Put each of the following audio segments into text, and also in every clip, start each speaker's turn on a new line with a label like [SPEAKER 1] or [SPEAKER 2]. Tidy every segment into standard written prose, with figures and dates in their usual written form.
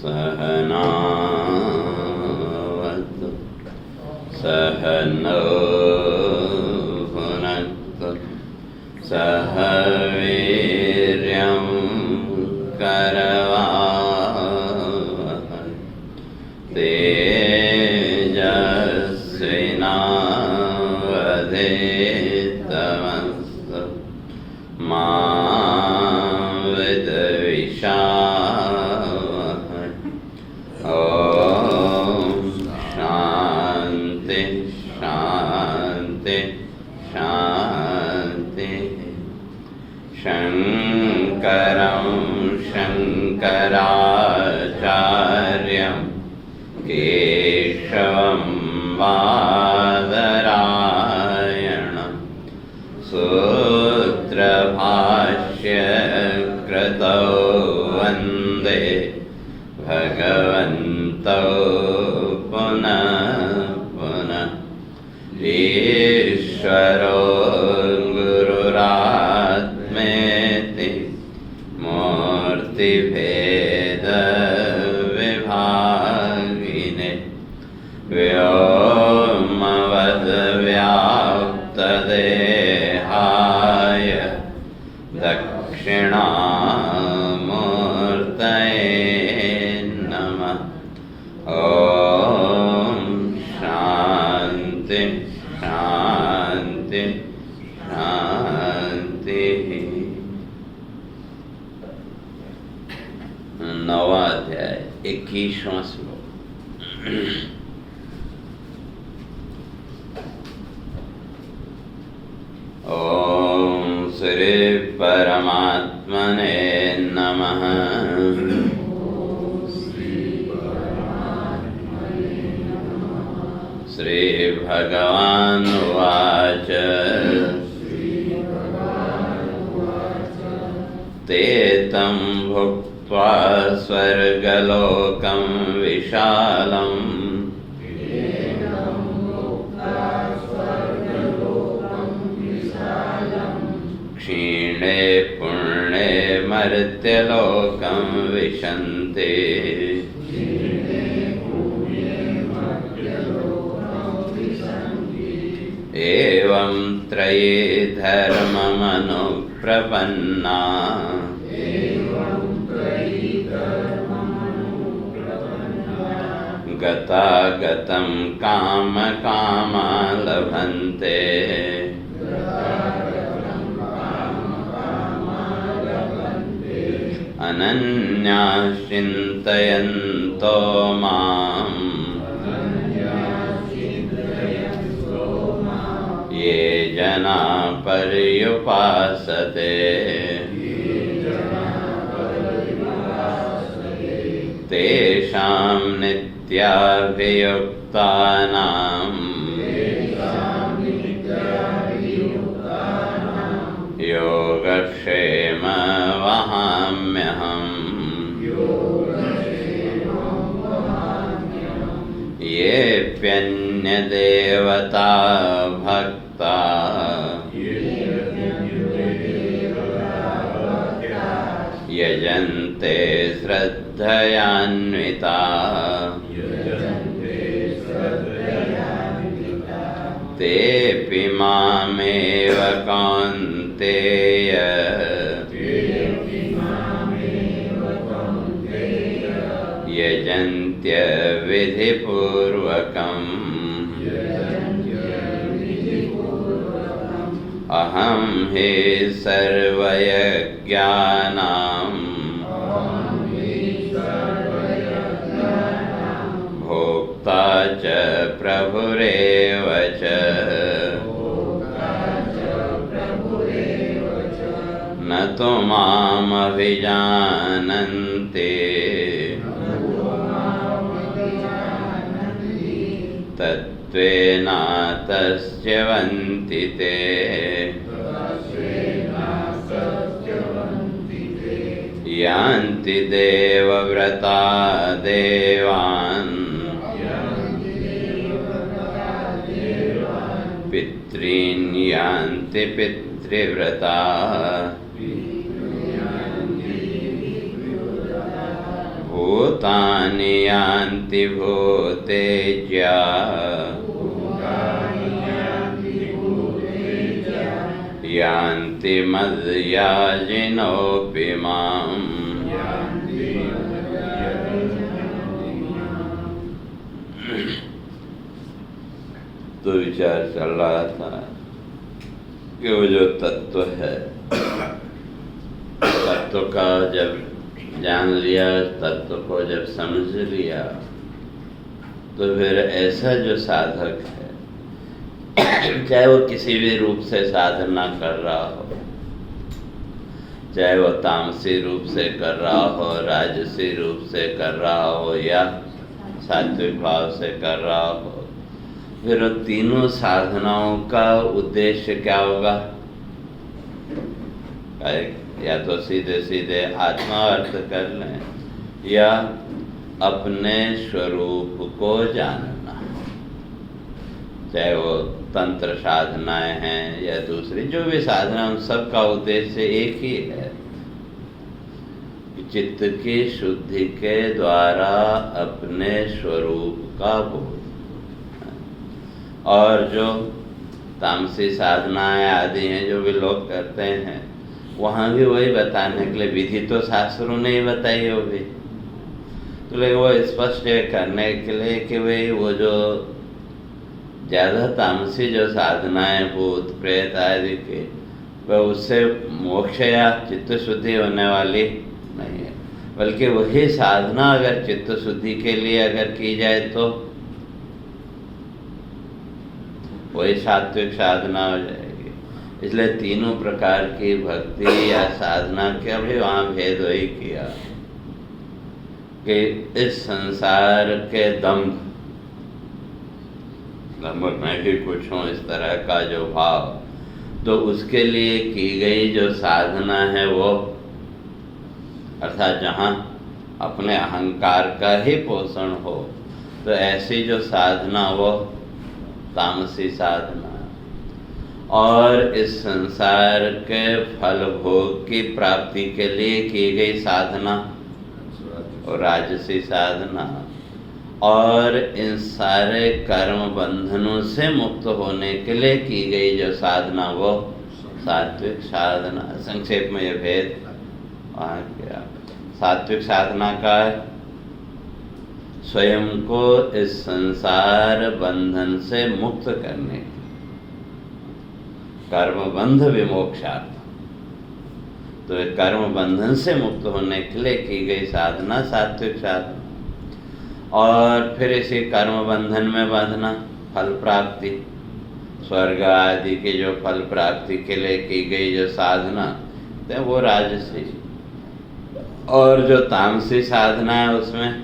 [SPEAKER 1] सहनावतु सहनौ भुनक्तु सह वीर्यं करवावहै तेजस्विनावधीतमस्तु मा विद्विषावहै। ॐ शान्ति शान्ति शान्तिः। शङ्करं शङ्कराचार्यं केशवं बादरायणं सूत्रभाष्यकृतौ वन्दे भगवन्तौ पुनः पुनः। ईश्वरो गुरुरात्मेति मूर्तिभेदविभागिने व्योमवद्व्याप्तदेहाय दक्षिणामूर्तये नमः। ॐ शान्ति शान्ति शान्तिः। नवा अध्याय 21वां श्लोक। ओम श्री परमात्मने नमः। श्री भगवान् उवाच ते तं भुक्त्वा स्वर्गलोकं विशालम् क्षीणे पुण्ये मर्त्यलोकं विशन्ति एवं त्रयी धर्ममनुप्रपन्ना गतागतं कामकामा लभन्ते अनन्याः चिन्तयन्तो माम् ये जना पर्युपासते तेषां नित्याभियुक्तानां योगक्षेम वहाम्यहम्। येऽप्यन्यदेवता भक्ता यजन्ते श्रद्धयान्विता तेऽपि मामेव कौन्तेय यजन्त्य विधिपूर्वकम्। अहं हि सर्वयज्ञानां भोक्ता च प्रभुरेव च। न तु मामभिजानन्ति तत्त्वेनातस्यवन्ति ते। यान्ति देवव्रता देवान् पितॄन् यान्ति पितृव्रता भूतानि यान्ति भूतेज्या यान्ति मद्याजिनोऽपि माम्। तो विचार चल रहा था कि वो जो तत्व है, तत्व का जब जान लिया, तत्व को जब समझ लिया, तो फिर ऐसा जो साधक है, चाहे वो किसी भी रूप से साधना कर रहा हो, चाहे वो तामसी रूप से कर रहा हो, राजसी रूप से कर रहा हो या सात्विक भाव से कर रहा हो, फिर तीनों साधनाओं का उद्देश्य क्या होगा? या तो सीधे सीधे आत्मा अर्थ कर लें या अपने स्वरूप को जानना। चाहे वो तंत्र साधनाएं हैं या दूसरी जो भी साधना, उन सब का उद्देश्य एक ही है, चित्त की शुद्धि के द्वारा अपने स्वरूप का बोध। और जो तामसी साधनाएं आदि हैं जो भी लोग करते हैं, वहाँ भी वही बताने के लिए विधि तो शास्त्रों ने ही बताई होगी, तो लेकिन वो स्पष्ट करने के लिए कि भाई वो जो ज़्यादा तामसी जो साधनाएं भूत प्रेत आदि के, वह उससे मोक्ष या चित्त शुद्धि होने वाली नहीं है, बल्कि वही साधना अगर चित्त शुद्धि के लिए अगर की जाए तो वही सात्विक साधना हो जाएगी। इसलिए तीनों प्रकार की भक्ति या साधना का भी वहाँ भेद वही किया कि इस संसार के दम्भ में भी कुछ हो, इस तरह का जो भाव, तो उसके लिए की गई जो साधना है वो, अर्थात जहाँ अपने अहंकार का ही पोषण हो, तो ऐसी जो साधना वो तामसी साधना। और इस संसार के फल भोग की प्राप्ति के लिए की गई साधना और राजसी साधना। और इन सारे कर्म बंधनों से मुक्त होने के लिए की गई जो साधना वो सात्विक साधना। संक्षेप में ये भेद वहाँ क्या, सात्विक साधना का स्वयं को इस संसार बंधन से मुक्त करने, कर्म बंध विमोक्षार्थ, तो कर्म बंधन से मुक्त होने के लिए की गई साधना सात्विक साधना। और फिर इसी कर्म बंधन में बांधना फल प्राप्ति, स्वर्ग आदि के जो फल प्राप्ति के लिए की गई जो साधना तो वो राजसी। और जो तामसी साधना है उसमें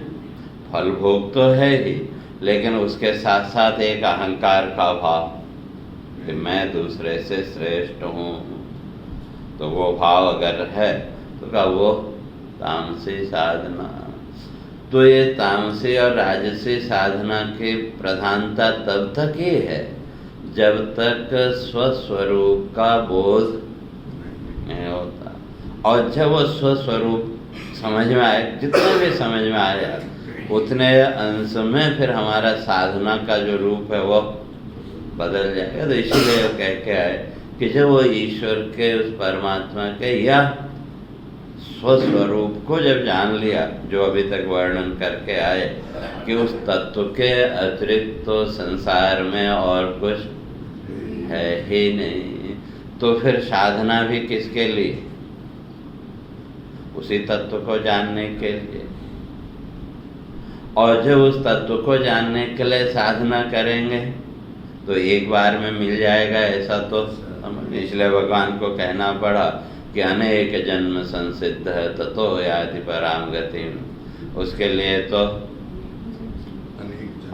[SPEAKER 1] फल भोग तो है ही, लेकिन उसके साथ साथ एक अहंकार का भाव कि मैं दूसरे से श्रेष्ठ हूँ, तो वो भाव अगर है तो का वो तामसी साधना। तो ये तामसी और राजसी साधना की प्रधानता तब तक ही है जब तक स्वस्वरूप का बोध नहीं होता। और जब वो स्वस्वरूप समझ में आए, जितना भी समझ में आया, उतने अंश में फिर हमारा साधना का जो रूप है वो बदल जाएगा। तो इसीलिए वो कह के आए कि जब वो ईश्वर के उस परमात्मा के या स्वस्वरूप को जब जान लिया, जो अभी तक वर्णन करके आए कि उस तत्व के अतिरिक्त तो संसार में और कुछ है ही नहीं, तो फिर साधना भी किसके लिए? उसी तत्व को जानने के लिए। और जब उस तत्व को जानने के लिए साधना करेंगे तो एक बार में मिल जाएगा ऐसा तो, इसलिए भगवान को कहना पड़ा कि अनेक जन्म संसिद्ध है ततो याति पराम गति। उसके लिए तो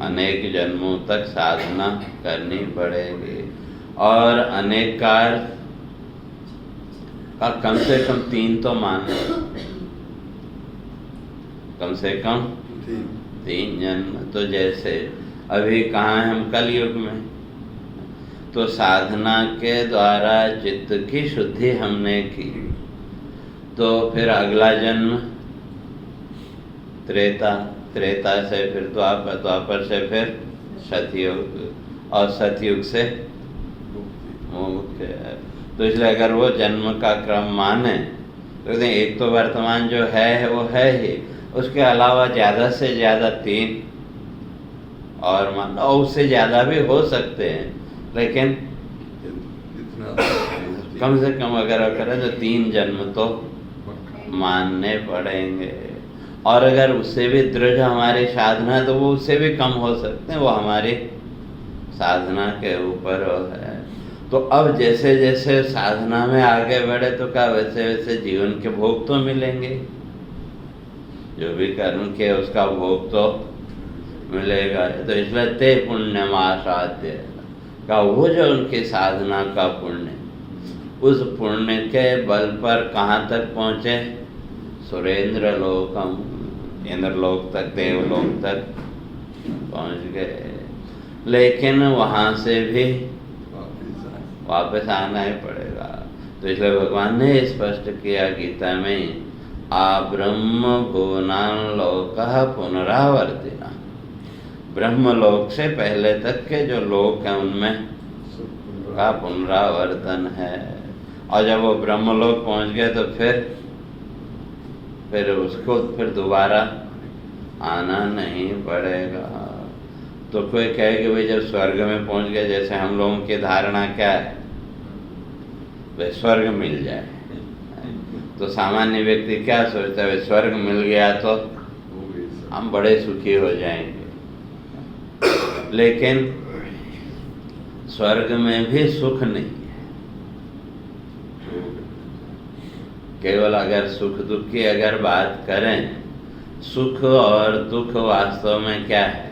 [SPEAKER 1] अनेक जन्मों तक साधना करनी पड़ेगी। और अनेक कार का कम से कम 3 तो मान लो, कम से कम 3 जन्म। तो जैसे अभी कहाँ हैं हम? कलयुग में। तो साधना के द्वारा चित्त की शुद्धि हमने की, तो फिर अगला जन्म त्रेता से फिर द्वापर, द्वापर से फिर सतयुग, और सतयुग से मुक्ति है। तो इसलिए अगर वो जन्म का क्रम माने तो एक तो वर्तमान जो है वो है ही, उसके अलावा ज़्यादा से ज़्यादा 3 और मान, और उससे ज़्यादा भी हो सकते हैं, लेकिन कम से कम अगर करें तो 3 जन्म तो मानने पड़ेंगे। और अगर उससे भी दृढ़ हमारी साधना है तो वो उससे भी कम हो सकते हैं, वो हमारी साधना के ऊपर है। तो अब जैसे जैसे साधना में आगे बढ़े तो क्या वैसे वैसे जीवन के भोग तो मिलेंगे, जो भी कर्म किए उसका भोग तो मिलेगा। तो इसलिए ते पुण्यमासाद्य का वो जो उनकी साधना का पुण्य, उस पुण्य के बल पर कहाँ तक पहुँचे? सुरेंद्र लोकम, इंद्रलोक तक, देवलोक तक पहुँच गए। लेकिन वहाँ से भी वापस आना ही पड़ेगा। तो इसलिए भगवान ने स्पष्ट किया गीता में, आ ब्रह्म भुवनान लोकः पुनरावर्तिना। ब्रह्मलोक से पहले तक के जो लोक हैं उनमें का पुनरावर्तन है। और जब वो ब्रह्मलोक पहुंच गए तो फिर उसको फिर दोबारा आना नहीं पड़ेगा। तो कोई कहे कि भाई जब स्वर्ग में पहुंच गए, जैसे हम लोगों की धारणा क्या है, भाई स्वर्ग मिल जाए, तो सामान्य व्यक्ति क्या सोचता है, स्वर्ग मिल गया तो हम बड़े सुखी हो जाएंगे। लेकिन स्वर्ग में भी सुख नहीं है। केवल अगर सुख दुख की अगर बात करें, सुख और दुख वास्तव में क्या है?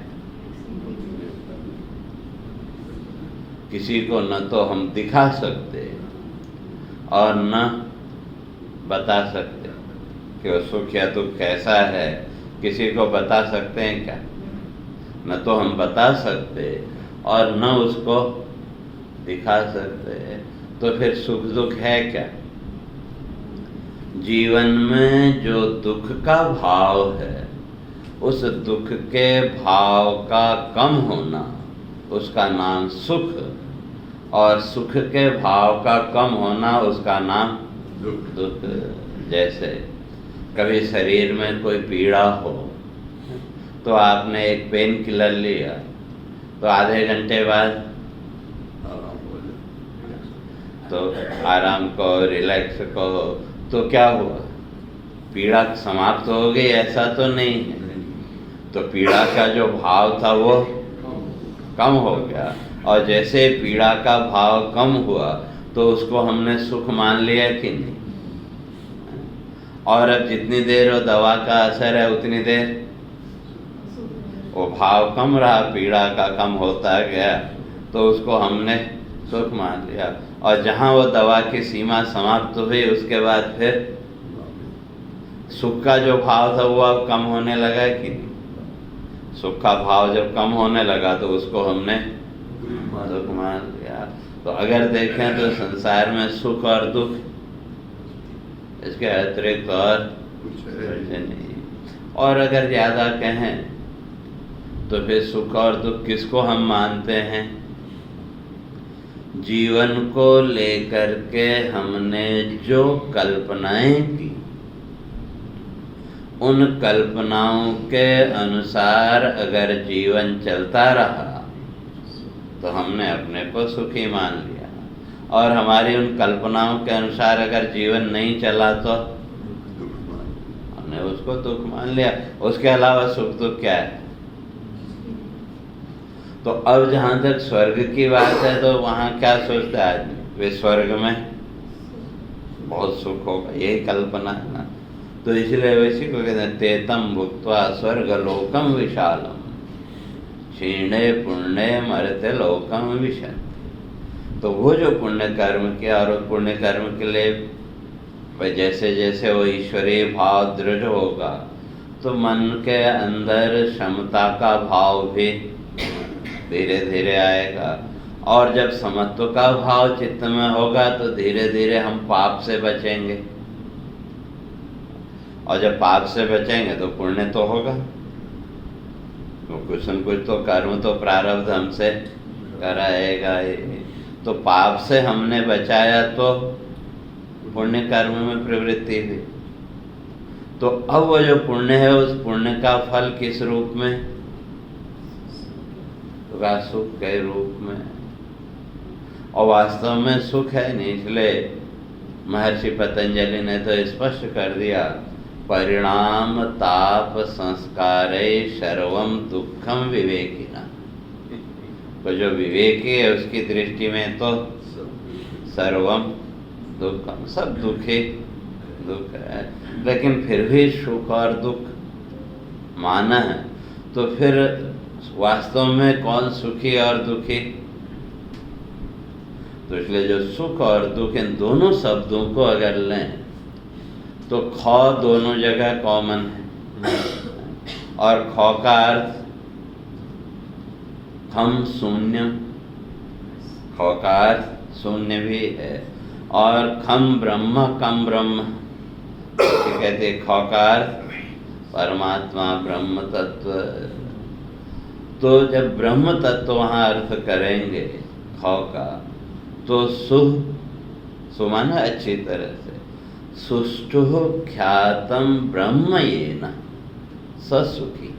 [SPEAKER 1] किसी को न तो हम दिखा सकते और न बता सकते कि वो सुख या दुख कैसा है। किसी को बता सकते हैं क्या? न तो हम बता सकते और न उसको दिखा सकते। तो फिर सुख दुख है क्या? जीवन में जो दुख का भाव है, उस दुख के भाव का कम होना उसका नाम सुख, और सुख के भाव का कम होना उसका नाम दुख। जैसे कभी शरीर में कोई पीड़ा हो तो आपने एक पेन किलर लिया, तो आधे घंटे बाद तो आराम करो, रिलैक्स करो, तो क्या हुआ? पीड़ा समाप्त हो गई? ऐसा तो नहीं है। तो पीड़ा का जो भाव था वो कम हो गया, और जैसे पीड़ा का भाव कम हुआ तो उसको हमने सुख मान लिया कि नहीं? और अब जितनी देर वो दवा का असर है उतनी देर वो भाव कम रहा, पीड़ा का कम होता गया, तो उसको हमने सुख मान लिया। और जहाँ वो दवा की सीमा समाप्त हुई उसके बाद फिर सुख का जो भाव था वो अब कम होने लगा कि नहीं? सुख का भाव जब कम होने लगा तो उसको हमने दुख मान लिया। तो अगर देखें तो संसार में सुख और दुख, इसके अतिरिक्त और कुछ नहीं। और अगर ज़्यादा कहें तो फिर सुख और दुख किसको हम मानते हैं? जीवन को लेकर के हमने जो कल्पनाएं की, उन कल्पनाओं के अनुसार अगर जीवन चलता रहा तो हमने अपने को सुखी मान लिया, और हमारी उन कल्पनाओं के अनुसार अगर जीवन नहीं चला तो हमने उसको दुख मान लिया। उसके अलावा सुख दुख क्या है? तो अब जहाँ तक स्वर्ग की बात है तो वहाँ क्या सोचता है आदमी? वे स्वर्ग में बहुत सुख होगा, यही कल्पना है ना। तो इसलिए वैसे को कहते हैं, तेतम भुक्त्वा स्वर्ग लोकम विशालम क्षीणे पुण्य मरते लोकम विशन। तो वो जो पुण्य कर्म किया, और उस पुण्य कर्म के लिए जैसे जैसे वो ईश्वरीय भाव दृढ़ होगा तो मन के अंदर क्षमता का भाव भी धीरे धीरे आएगा। और जब समत्व का भाव चित्त में होगा तो धीरे धीरे हम पाप से बचेंगे। और जब पाप से बचेंगे तो पुण्य तो होगा, तो कुछ न कुछ तो कर्म तो प्रारब्ध हमसे कराएगा ही। तो पाप से हमने बचाया तो पुण्य कर्म में प्रवृत्ति हुई। तो अब वो जो पुण्य है उस पुण्य का फल किस रूप में? सुख के रूप में। और वास्तव में सुख है नहीं, इसलिए महर्षि पतंजलि ने तो स्पष्ट कर दिया, परिणाम ताप संस्कारे सर्वम दुखम विवेकिना। तो जो विवेकी है उसकी दृष्टि में तो सर्वम दुखम, सब दुखी दुख है। लेकिन फिर भी सुख और दुख माना है, तो फिर वास्तव में कौन सुखी और दुखी? तो इसलिए जो सुख और दुख इन दोनों शब्दों को अगर लें तो ख दोनों जगह कॉमन है, और ख का अर्थ खम शून्य, ख का अर्थ शून्य भी है, और खम ब्रह्म कम ब्रह्म कहते। ख का अर्थ परमात्मा ब्रह्म तत्व। तो जब ब्रह्म तत्व वहाँ अर्थ करेंगे ख का, तो सुमाना अच्छी तरह से सुष्टु ख्यातम ब्रह्म येन स सुखी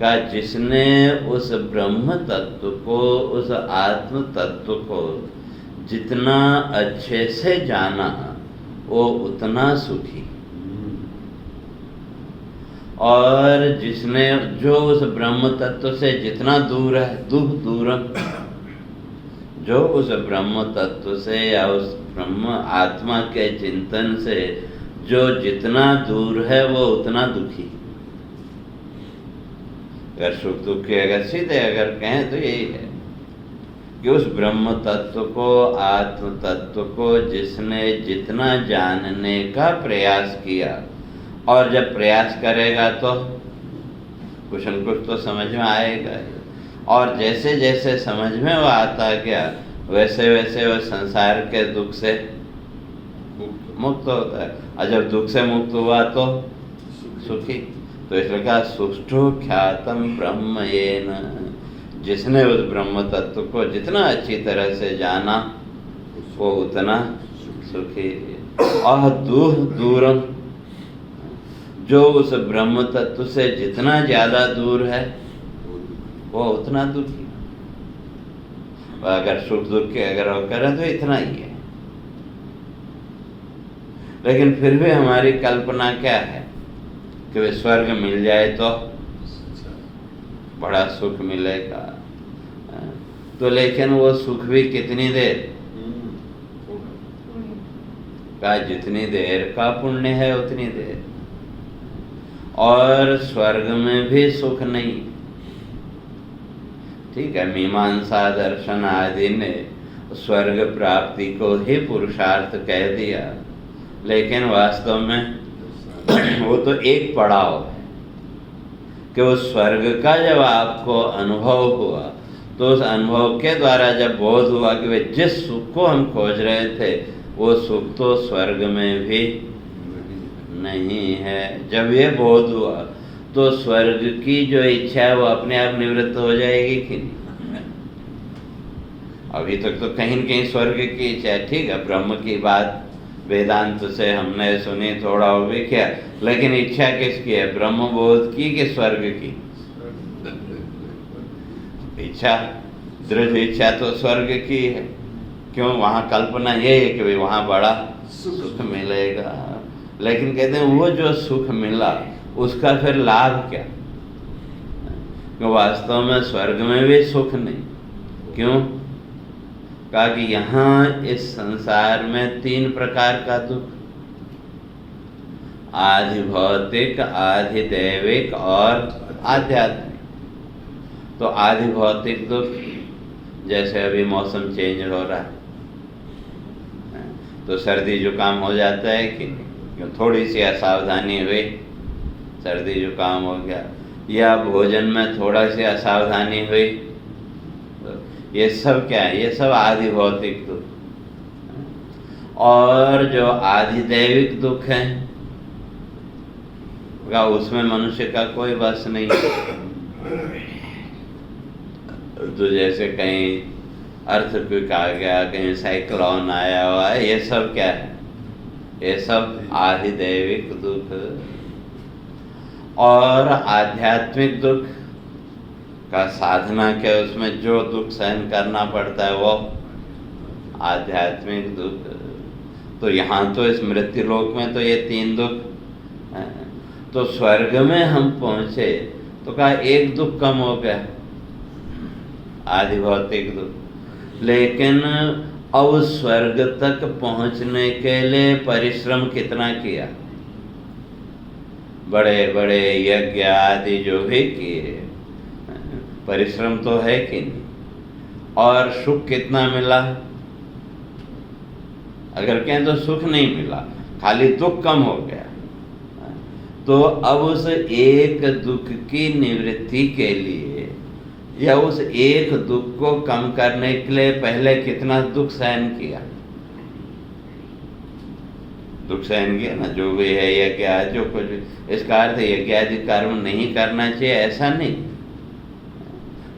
[SPEAKER 1] का, जिसने उस ब्रह्म तत्व को, उस आत्म तत्व को जितना अच्छे से जाना वो उतना सुखी। और जिसने जो उस ब्रह्म तत्व से जितना दूर है, दुख दूरम, जो उस ब्रह्म तत्व से या उस ब्रह्म आत्मा के चिंतन से जो जितना दूर है वो उतना दुखी। अगर सुख दुख के अगर सीधे अगर कहें तो यही है कि उस ब्रह्म तत्व को, आत्म तत्व को जिसने जितना जानने का प्रयास किया, और जब प्रयास करेगा तो कुछ न कुछ तो समझ में आएगा ही। और जैसे जैसे समझ में वो आता गया वैसे वैसे वो संसार के दुख से मुक्त होता है, और जब दुख से मुक्त हुआ तो सुखी। तो इसलिए कहा सुष्ठु ख्यातम ब्रह्म येन, जिसने उस ब्रह्म तत्व को जितना अच्छी तरह से जाना वो उतना सुखी। और दूह दूरम, जो उस ब्रह्म तत्व से जितना ज्यादा दूर है वो उतना दुखी। अगर सुख दुख के अगर वो करें तो इतना ही है। लेकिन फिर भी हमारी कल्पना क्या है कि वे स्वर्ग मिल जाए तो बड़ा सुख मिलेगा। तो लेकिन वो सुख भी कितनी देर का, जितनी देर का पुण्य है उतनी देर। और स्वर्ग में भी सुख नहीं। ठीक है, मीमांसा दर्शन आदि ने स्वर्ग प्राप्ति को ही पुरुषार्थ कह दिया, लेकिन वास्तव में वो तो एक पड़ाव है कि वो स्वर्ग का जब आपको अनुभव हुआ तो उस अनुभव के द्वारा जब बोध हुआ कि वे जिस सुख को हम खोज रहे थे वो सुख तो स्वर्ग में भी नहीं है। जब ये बोध हुआ तो स्वर्ग की जो इच्छा है वो अपने आप निवृत्त हो जाएगी कि नहीं? अभी तक तो कहीं न कहीं स्वर्ग की इच्छा है। ठीक है, ब्रह्म की बात वेदांत से हमने सुनी, थोड़ा वो भी किया, लेकिन इच्छा किसकी है? ब्रह्म बोध की कि स्वर्ग की? इच्छा, दृढ़ इच्छा तो स्वर्ग की है। क्यों? वहाँ कल्पना ये है कि वहाँ बड़ा सुख मिलेगा। लेकिन कहते हैं वो जो सुख मिला उसका फिर लाभ क्या? क्यों वास्तव में स्वर्ग में भी सुख नहीं। क्यों? कहा कि यहाँ इस संसार में 3 प्रकार का दुख, आधि भौतिक, आधि दैविक और आध्यात्मिक। तो आधि भौतिक दुख, जैसे अभी मौसम चेंज हो रहा है तो सर्दी जुकाम हो जाता है कि नहीं? थोड़ी सी असावधानी हुई सर्दी जुकाम हो गया, या भोजन में थोड़ा सी असावधानी हुई, ये सब क्या है? ये सब आधि भौतिक दुख। और जो आधि दैविक दुख है उसमें मनुष्य का कोई बस नहीं। तो जैसे कहीं अर्थक्वेक आ गया, कहीं साइक्लोन आया हुआ है, ये सब क्या है? ये सब आधिदैविक दुख। और आध्यात्मिक दुख का साधना के उसमें जो दुख सहन करना पड़ता है वो आध्यात्मिक दुख। तो यहाँ तो इस मृत्यु लोक में तो ये 3 दुख। तो स्वर्ग में हम पहुंचे तो कहा एक दुख कम हो गया, आदि भौतिक दुख। लेकिन अब स्वर्ग तक पहुंचने के लिए परिश्रम कितना किया? बड़े बड़े यज्ञ आदि जो भी किए, परिश्रम तो है कि नहीं? और सुख कितना मिला? अगर कहें तो सुख नहीं मिला, खाली दुख कम हो गया। तो अब उस एक दुख की निवृत्ति के लिए या उस एक दुख को कम करने के लिए पहले कितना दुख सहन किया? दुख सहन किया ना, जो भी है यज्ञ आदि जो कुछ भी। इसका अर्थ यज्ञ आदि कर्म नहीं करना चाहिए ऐसा नहीं,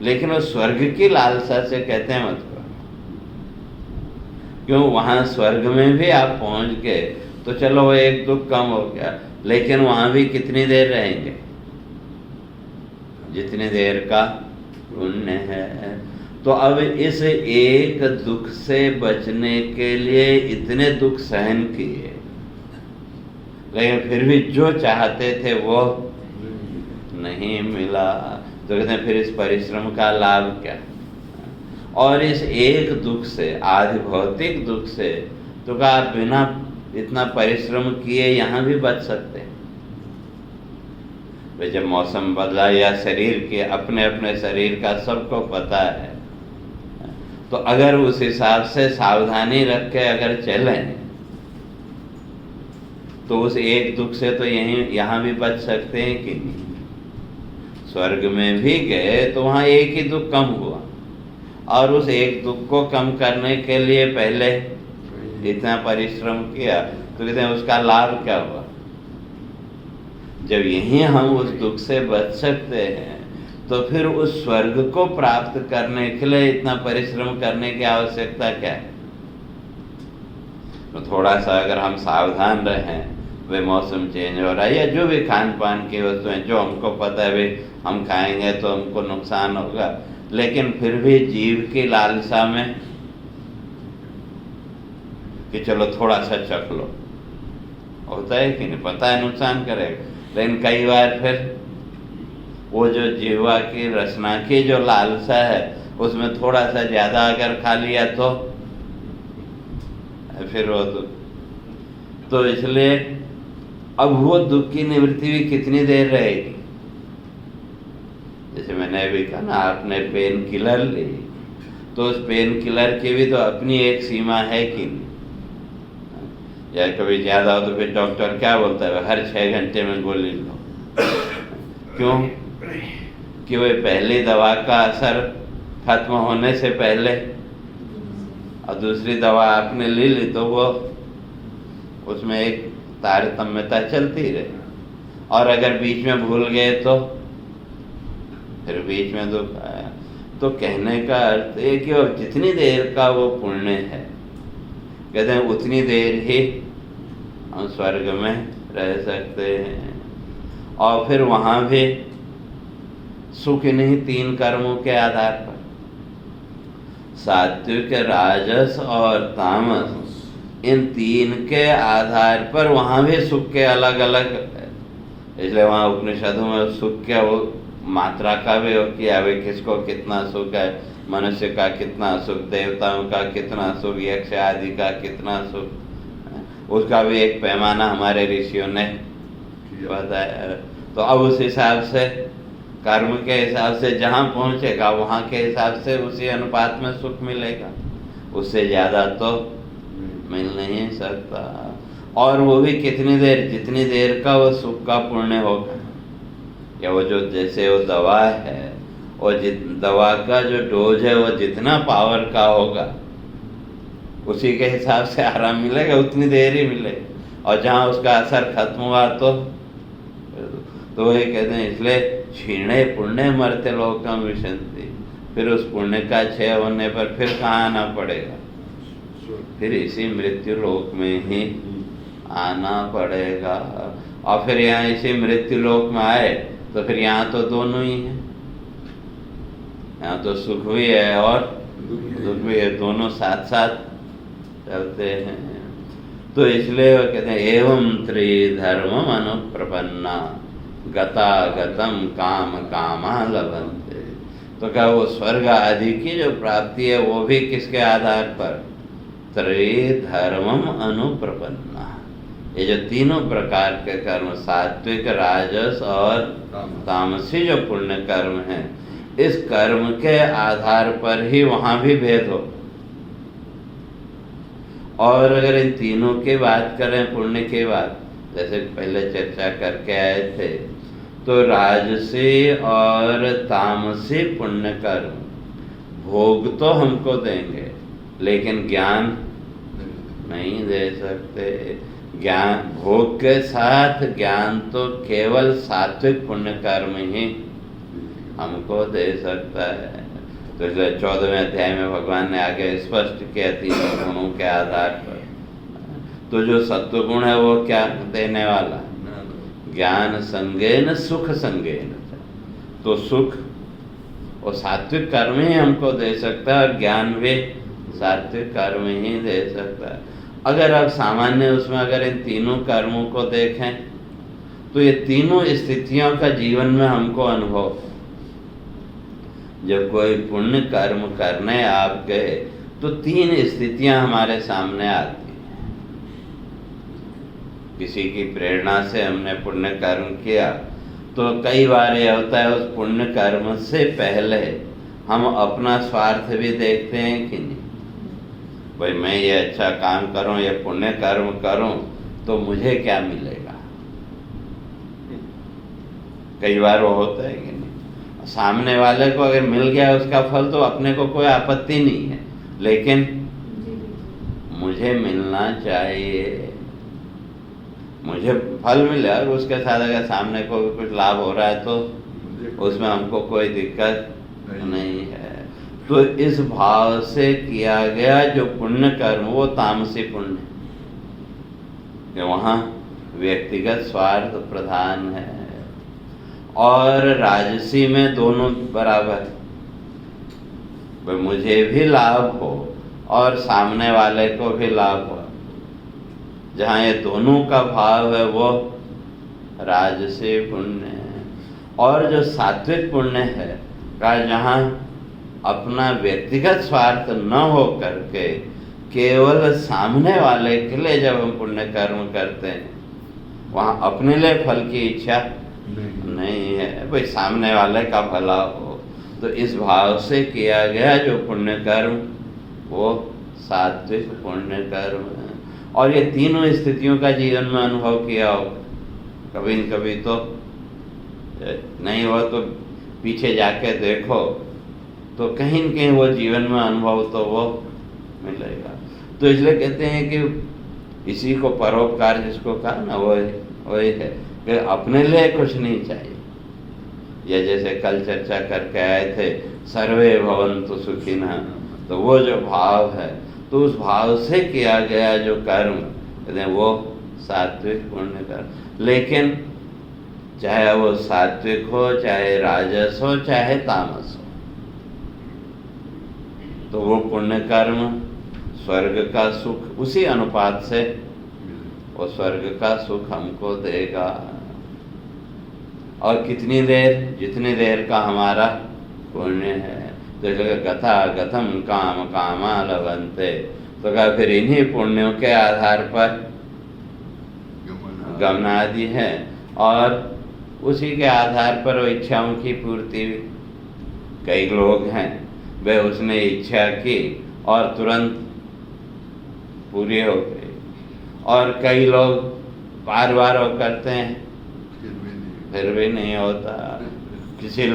[SPEAKER 1] लेकिन वो स्वर्ग की लालसा से कहते हैं मत करो। क्यों? वहां स्वर्ग में भी आप पहुंच गए तो चलो वो एक दुख कम हो गया, लेकिन वहां भी कितनी देर रहेंगे? जितनी देर का पुण्य है। तो अब इस एक दुख से बचने के लिए इतने दुख सहन किए, लेकिन फिर भी जो चाहते थे वो नहीं मिला। तो कहते हैं फिर इस परिश्रम का लाभ क्या? और इस एक दुख से, आदि भौतिक दुख से, तो कहा बिना इतना परिश्रम किए यहाँ भी बच सकते हैं। भाई जब मौसम बदला या शरीर के अपने अपने शरीर का सबको पता है, तो अगर उस हिसाब से सावधानी रख के अगर चलें तो उस एक दुख से तो यहाँ भी बच सकते हैं कि नहीं? स्वर्ग में भी गए तो वहाँ एक ही दुख कम हुआ, और उस एक दुख को कम करने के लिए पहले इतना परिश्रम किया, तो कहते हैं उसका लाभ क्या हुआ? जब यहीं हम उस दुख से बच सकते हैं तो फिर उस स्वर्ग को प्राप्त करने के लिए इतना परिश्रम करने की आवश्यकता क्या है? तो थोड़ा सा अगर हम सावधान रहें, वे मौसम चेंज हो रहा है या जो भी खान पान की वस्तुएं जो हमको पता है भाई हम खाएंगे तो हमको नुकसान होगा, लेकिन फिर भी जीव की लालसा में कि चलो थोड़ा सा चख लो, होता है कि नहीं? पता है नुकसान करेगा, लेकिन कई बार फिर वो जो जीवा की रचना की जो लालसा है उसमें थोड़ा सा ज्यादा अगर खा लिया तो फिर वो दुख। तो इसलिए अब वो दुख की निवृत्ति भी कितनी देर रहेगी? जैसे मैंने अभी कहा ना, आपने पेन किलर ली तो उस पेन किलर की भी तो अपनी एक सीमा है कि नहीं? या कभी ज्यादा हो तो फिर डॉक्टर क्या बोलता है, हर 6 घंटे में गोली लो। क्यों? कि वह पहली दवा का असर खत्म होने से पहले और दूसरी दवा आपने ले ली तो वो उसमें एक तारतम्यता चलती रहे, और अगर बीच में भूल गए तो फिर बीच में दुख आया। तो कहने का अर्थ है कि वो जितनी देर का वो पुण्य है, कहते हैं उतनी देर ही हम स्वर्ग में रह सकते हैं। और फिर वहाँ भी सुख नहीं 3 कर्मों के आधार पर, सात्विक, राजस और तामस, इन 3 के आधार पर वहाँ भी सुख के अलग अलग है। इसलिए वहाँ उपनिषदों में सुख के वो मात्रा का भी किया, भाई किसको कितना सुख है, मनुष्य का कितना सुख, देवताओं का कितना सुख, यक्ष आदि का कितना सुख, उसका भी एक पैमाना हमारे ऋषियों ने बताया। तो अब उस हिसाब से कर्म के हिसाब से जहाँ पहुँचेगा वहाँ के हिसाब से उसी अनुपात में सुख मिलेगा, उससे ज़्यादा तो मिल नहीं सकता। और वो भी कितनी देर, जितनी देर का वो सुख का पुण्य होगा, या वो जो जैसे वो दवा है, और दवा का जो डोज है वो जितना पावर का होगा उसी के हिसाब से आराम मिलेगा, उतनी देर ही मिलेगा। और जहाँ उसका असर खत्म हुआ तो तो वही कहते हैं इसलिए क्षीणे पुण्य मरते लोकम विशंति, फिर उस पुण्य का क्षय होने पर फिर कहाँ आना पड़ेगा, फिर इसी मृत्यु लोक में ही आना पड़ेगा। और फिर यहाँ इसी मृत्यु लोक में आए तो फिर यहाँ तो दोनों ही हैं, यहाँ तो सुख भी है और दुख भी है, दोनों साथ साथ चलते हैं। तो इसलिए वो कहते हैं एवं त्रिधर्मम अनुप्रपन्ना गता गतम काम कामा लभन्ते। तो क्या वो स्वर्ग आदि की जो प्राप्ति है वो भी किसके आधार पर, त्रिधर्मम अनुप्रपन्ना, ये जो तीनों प्रकार के कर्म सात्विक राजस और तामसी जो पुण्य कर्म हैं, इस कर्म के आधार पर ही वहां भी भेद हो। और अगर इन तीनों की बात करें पुण्य की बात, जैसे पहले चर्चा करके आए थे, तो राजसी और तामसी पुण्य कर्म भोग तो हमको देंगे लेकिन ज्ञान नहीं दे सकते। ज्ञान भोग के साथ ज्ञान तो केवल सात्विक पुण्य कर्म ही हमको दे सकता है। तो इसलिए 14वें अध्याय में भगवान ने आगे स्पष्ट किया तीनों गुणों के आधार पर। तो जो सत्व गुण है वो क्या देने वाला, ज्ञान संगेन सुख संगेन, तो सुख और सात्विक कर्म ही हमको दे सकता है और ज्ञान भी सात्विक कर्म ही दे सकता है। अगर आप सामान्य उसमें अगर इन तीनों कर्मों को देखें तो ये तीनों स्थितियों का जीवन में हमको अनुभव, जब कोई पुण्य कर्म करने आप गए तो तीन स्थितियां हमारे सामने आती हैं। किसी की प्रेरणा से हमने पुण्य कर्म किया तो कई बार ये होता है उस पुण्य कर्म से पहले हम अपना स्वार्थ भी देखते हैं कि नहीं, भाई मैं ये अच्छा काम करूं, ये पुण्य कर्म करूं तो मुझे क्या मिलेगा। कई बार वो होता है कि नहीं, सामने वाले को अगर मिल गया उसका फल तो अपने को कोई आपत्ति नहीं है, लेकिन मुझे मिलना चाहिए, मुझे फल मिले और उसके साथ अगर सामने को भी कुछ लाभ हो रहा है तो उसमें हमको कोई दिक्कत नहीं है। तो इस भाव से किया गया जो पुण्य कर्म वो तामसी पुण्य, कि वहाँ व्यक्तिगत स्वार्थ प्रधान है। और राजसी में दोनों बराबर, भाई मुझे भी लाभ हो और सामने वाले को भी लाभ हो, जहाँ ये दोनों का भाव है वो राजसी पुण्य है। और जो सात्विक पुण्य है का जहाँ अपना व्यक्तिगत स्वार्थ न हो करके केवल सामने वाले के लिए जब हम पुण्य कर्म करते हैं, वहाँ अपने लिए फल की इच्छा नहीं है, भाई सामने वाले का भला हो। तो इस भाव से किया गया जो पुण्य कर्म वो सात्विक पुण्य कर्म है। और ये तीनों स्थितियों का जीवन में अनुभव किया हो, कभी न कभी तो नहीं हो तो पीछे जाके देखो तो कहीं न कहीं वो जीवन में अनुभव तो वो मिलेगा। तो इसलिए कहते हैं कि इसी को परोपकार जिसको कहा ना वही है कि अपने लिए कुछ नहीं चाहिए। या जैसे कल चर्चा करके आए थे सर्वे भवन्तु सुखिनः, तो वो जो भाव है तो उस भाव से किया गया जो कर्म कहते हैं वो सात्विक पुण्य कर्म। लेकिन चाहे वो सात्विक हो, चाहे राजस हो, चाहे तामस हो, तो वो पुण्य कर्म स्वर्ग का सुख उसी अनुपात से वो स्वर्ग का सुख हमको देगा। और कितनी देर, जितनी देर का हमारा पुण्य है। जैसे गथा गथम काम कामा लभन्ते, तो क्या फिर इन्हीं पुण्यों के आधार पर गमनादि है और उसी के आधार पर वो इच्छाओं की पूर्ति। कई लोग हैं वे उसने इच्छा की और तुरंत पूरी हो गई, और कई लोग बार बार वो करते हैं फिर भी नहीं होता। किसी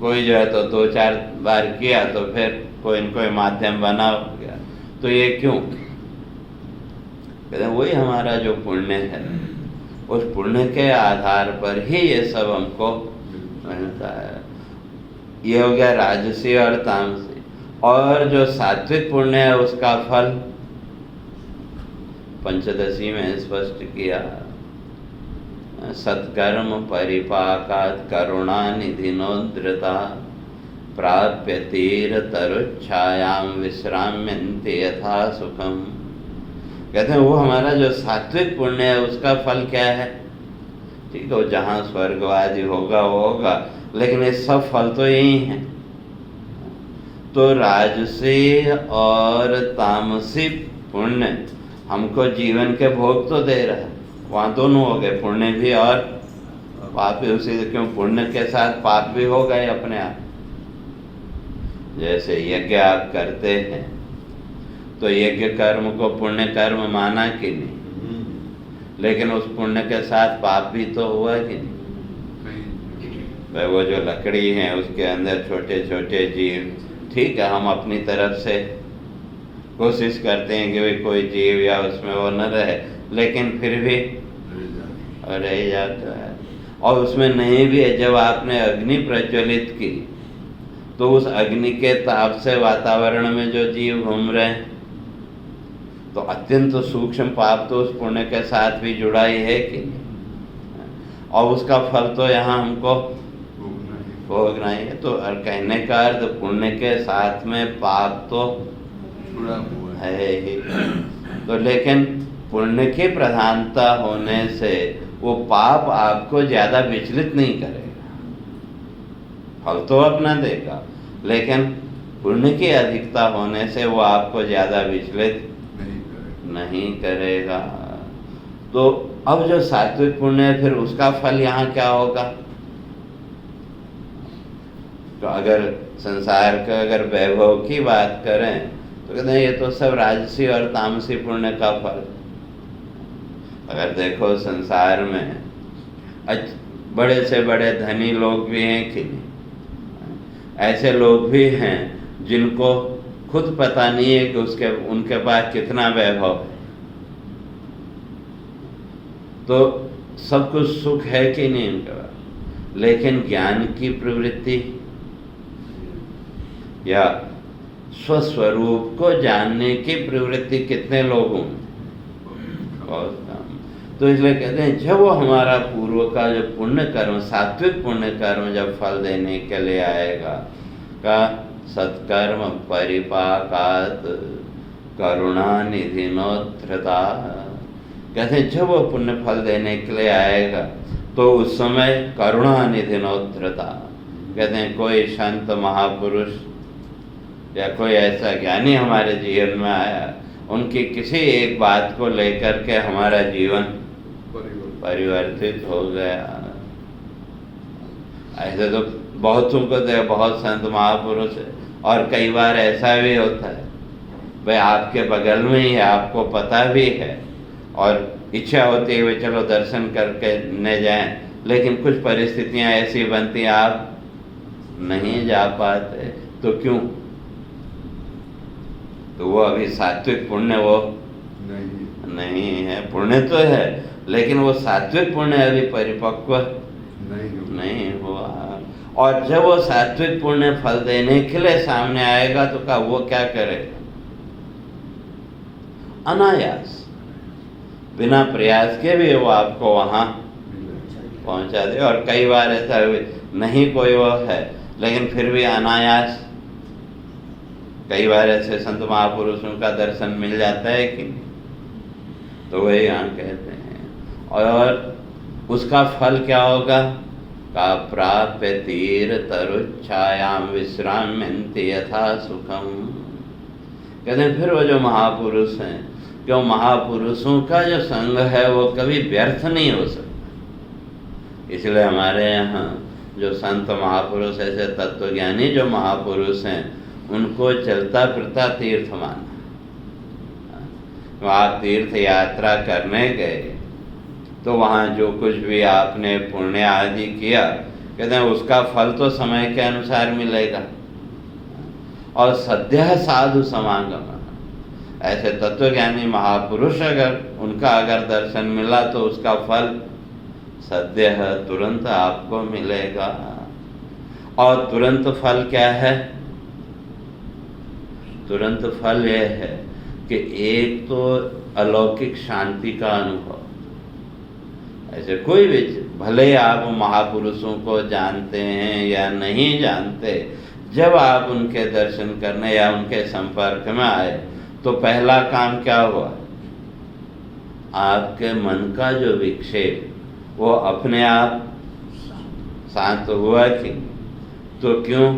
[SPEAKER 1] कोई जो है तो 2-4 बार किया तो फिर कोई न कोई माध्यम बना हो गया। तो ये क्यों? कहते हैं वही हमारा जो पुण्य है उस पुण्य के आधार पर ही ये सब हमको मिलता है। ये हो गया राजसी और तामसी। और जो सात्विक पुण्य है उसका फल पंचदशी में स्पष्ट किया, सत्कर्म परिपाकात् करुणा निधिनोद्रता प्राप्य तीर तरुच्छायाम विश्राम्यन्ते यथा सुखम। कहते हैं वो हमारा जो सात्विक पुण्य है उसका फल क्या है? ठीक है, वो जहाँ स्वर्गवादी होगा वो होगा, लेकिन ये सब फल तो यही हैं। तो राजसी और तामसी पुण्य हमको जीवन के भोग तो दे रहा है, वहाँ दोनों हो गए, पुण्य भी और पाप भी। उसी से क्यों पुण्य के साथ पाप भी हो गए अपने आप। जैसे यज्ञ आप करते हैं तो यज्ञ कर्म को पुण्य कर्म माना कि नहीं, लेकिन उस पुण्य के साथ पाप भी तो हुआ कि नहीं। वो जो लकड़ी है उसके अंदर छोटे छोटे जीव, ठीक है, हम अपनी तरफ से कोशिश करते हैं कि भाई कोई जीव या उसमें वो न रहे, लेकिन फिर भी रह जाता है। और उसमें नहीं भी है, जब आपने अग्नि प्रज्वलित की तो उस अग्नि के ताप से वातावरण में जो जीव घूम रहे हैं, तो अत्यंत सूक्ष्म पाप तो उस पुण्य के साथ भी जुड़ा ही है कि नहीं। और उसका फल तो यहाँ हमको भोगना ही है। तो कहने का अर्थ पुण्य के साथ में पाप तो है ही। तो लेकिन पुण्य की प्रधानता होने से वो पाप आपको ज्यादा विचलित नहीं करेगा, फल तो अपना देगा, लेकिन पुण्य की अधिकता होने से वो आपको ज्यादा विचलित नहीं करेगा। तो अब जो सात्विक पुण्य है फिर उसका फल यहाँ क्या होगा? तो अगर संसार का अगर वैभव की बात करें तो कहते हैं ये तो सब राजसी और तामसी पुण्य का फल। अगर देखो संसार में बड़े से बड़े धनी लोग भी हैं कि नहीं, ऐसे लोग भी हैं जिनको खुद पता नहीं है कि उनके पास कितना वैभव है। तो सब कुछ सुख है कि नहीं उनके पास, लेकिन ज्ञान की प्रवृत्ति या स्वस्वरूप को जानने की प्रवृत्ति कितने लोगों में? बहुत कम। तो इसलिए कहते हैं जब वो हमारा पूर्व का जो पुण्य कर्म, सात्विक पुण्य कर्म जब फल देने के लिए आएगा, का सत्कर्म परिपाकात् करुणा निधिनोद्धृता। कहते हैं जब वो पुण्य फल देने के लिए आएगा तो उस समय करुणा निधिनोद्धृता। कहते हैं कोई संत महापुरुष या कोई ऐसा ज्ञानी हमारे जीवन में आया, उनकी किसी एक बात को लेकर के हमारा जीवन परिवर्तित हो गया। ऐसे तो बहुत तुमको बहुत संत महापुरुष है, और कई बार ऐसा भी होता है भाई आपके बगल में ही है, आपको पता भी है और इच्छा होती है वे चलो दर्शन करके न जाएं, लेकिन कुछ परिस्थितियां ऐसी बनती आप नहीं जा पाते। तो क्यों? तो वो अभी सात्विक पुण्य वो नहीं है। पुण्य तो है लेकिन वो सात्विक पुण्य अभी परिपक्व नहीं हुआ। और जब वो सात्विक पुण्य फल देने के लिए सामने आएगा तो क्या वो क्या करेगा? अनायास बिना प्रयास के भी वो आपको वहां पहुंचा दे। और कई बार ऐसा नहीं कोई वो है, लेकिन फिर भी अनायास कई बार ऐसे संत महापुरुषों का दर्शन मिल जाता है कि नहीं। तो वही यहाँ कहते हैं। और उसका फल क्या होगा? का प्राप्य तीर तरुच्छायाम विश्राम्यन्ते यथा सुखम। कहते हैं फिर वो जो महापुरुष हैं, क्यों महापुरुषों का जो संग है वो कभी व्यर्थ नहीं हो सकता। इसलिए हमारे यहाँ जो संत महापुरुष ऐसे तत्वज्ञानी जो महापुरुष हैं उनको चलता फिरता तीर्थ माना। आप तीर्थ यात्रा करने गए तो वहाँ जो कुछ भी आपने पुण्य आदि किया, कहते हैं उसका फल तो समय के अनुसार मिलेगा। और सद्यः साधु समागम, ऐसे तत्वज्ञानी महापुरुष अगर उनका अगर दर्शन मिला तो उसका फल सद्य तुरंत आपको मिलेगा। और तुरंत फल क्या है? तुरंत फल यह है कि एक तो अलौकिक शांति का अनुभव। ऐसे कोई भी, भले आप महापुरुषों को जानते हैं या नहीं जानते, जब आप उनके दर्शन करने या उनके संपर्क में आए तो पहला काम क्या हुआ? आपके मन का जो विक्षेप वो अपने आप शांत हुआ कि? तो क्यों?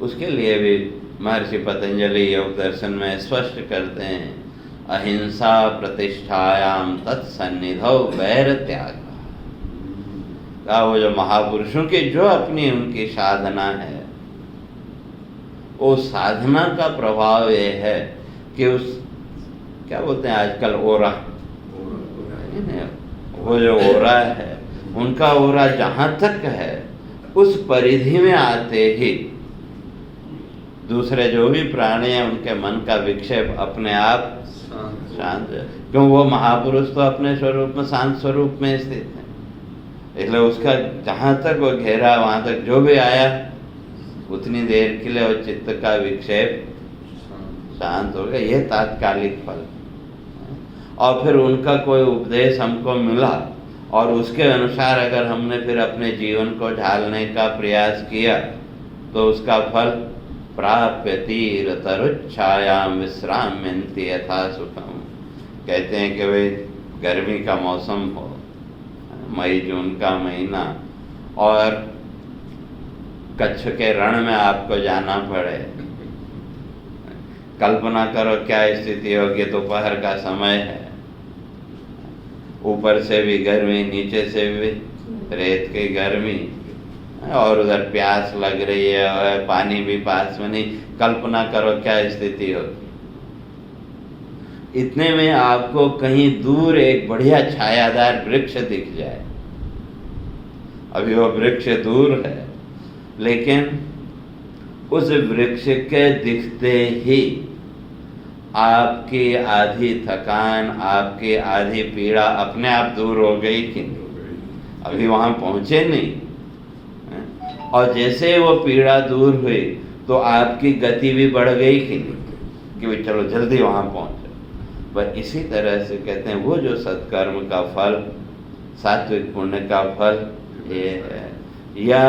[SPEAKER 1] उसके लिए भी महर्षि पतंजलि योग दर्शन में स्पष्ट करते हैं, अहिंसा प्रतिष्ठायाम तत्सन्निधौ वैर त्याग। वो जो महापुरुषों की जो अपनी उनकी साधना है, वो साधना का प्रभाव ये है कि उस, क्या बोलते हैं आजकल, ओरा, वो जो ओरा है, उनका ओरा जहाँ तक है उस परिधि में आते ही दूसरे जो भी प्राणी हैं उनके मन का विक्षेप अपने आप शांत। क्यों? वो महापुरुष तो अपने स्वरूप में शांत स्वरूप में स्थित है, इसलिए उसका जहाँ तक वो घेरा, वहाँ तक जो भी आया उतनी देर के लिए वो चित्त का विक्षेप शांत हो गया। ये तात्कालिक फल। और फिर उनका कोई उपदेश हमको मिला और उसके अनुसार अगर हमने फिर अपने जीवन को ढालने का प्रयास किया तो उसका फल प्राप्यति रतरुच्छायाम विश्राम्यन्ति यथा सुखम। कहते हैं कि भाई गर्मी का मौसम हो, मई जून का महीना, और कच्छ के रण में आपको जाना पड़े, कल्पना करो क्या स्थिति होगी। दोपहर का समय है, ऊपर से भी गर्मी, नीचे से भी रेत की गर्मी, और उधर प्यास लग रही है और पानी भी पास में नहीं। कल्पना करो क्या स्थिति होगी। इतने में आपको कहीं दूर एक बढ़िया छायादार वृक्ष दिख जाए। अभी वो वृक्ष दूर है, लेकिन उस वृक्ष के दिखते ही आपकी आधी थकान, आपकी आधी पीड़ा अपने आप दूर हो गई कि अभी वहां पहुंचे नहीं। और जैसे वो पीड़ा दूर हुई तो आपकी गति भी बढ़ गई कि नहीं, कि भाई चलो जल्दी वहां पहुंचो। पर इसी तरह से कहते हैं वो जो सत्कर्म का फल, सात्विक पुण्य का फल ये है। या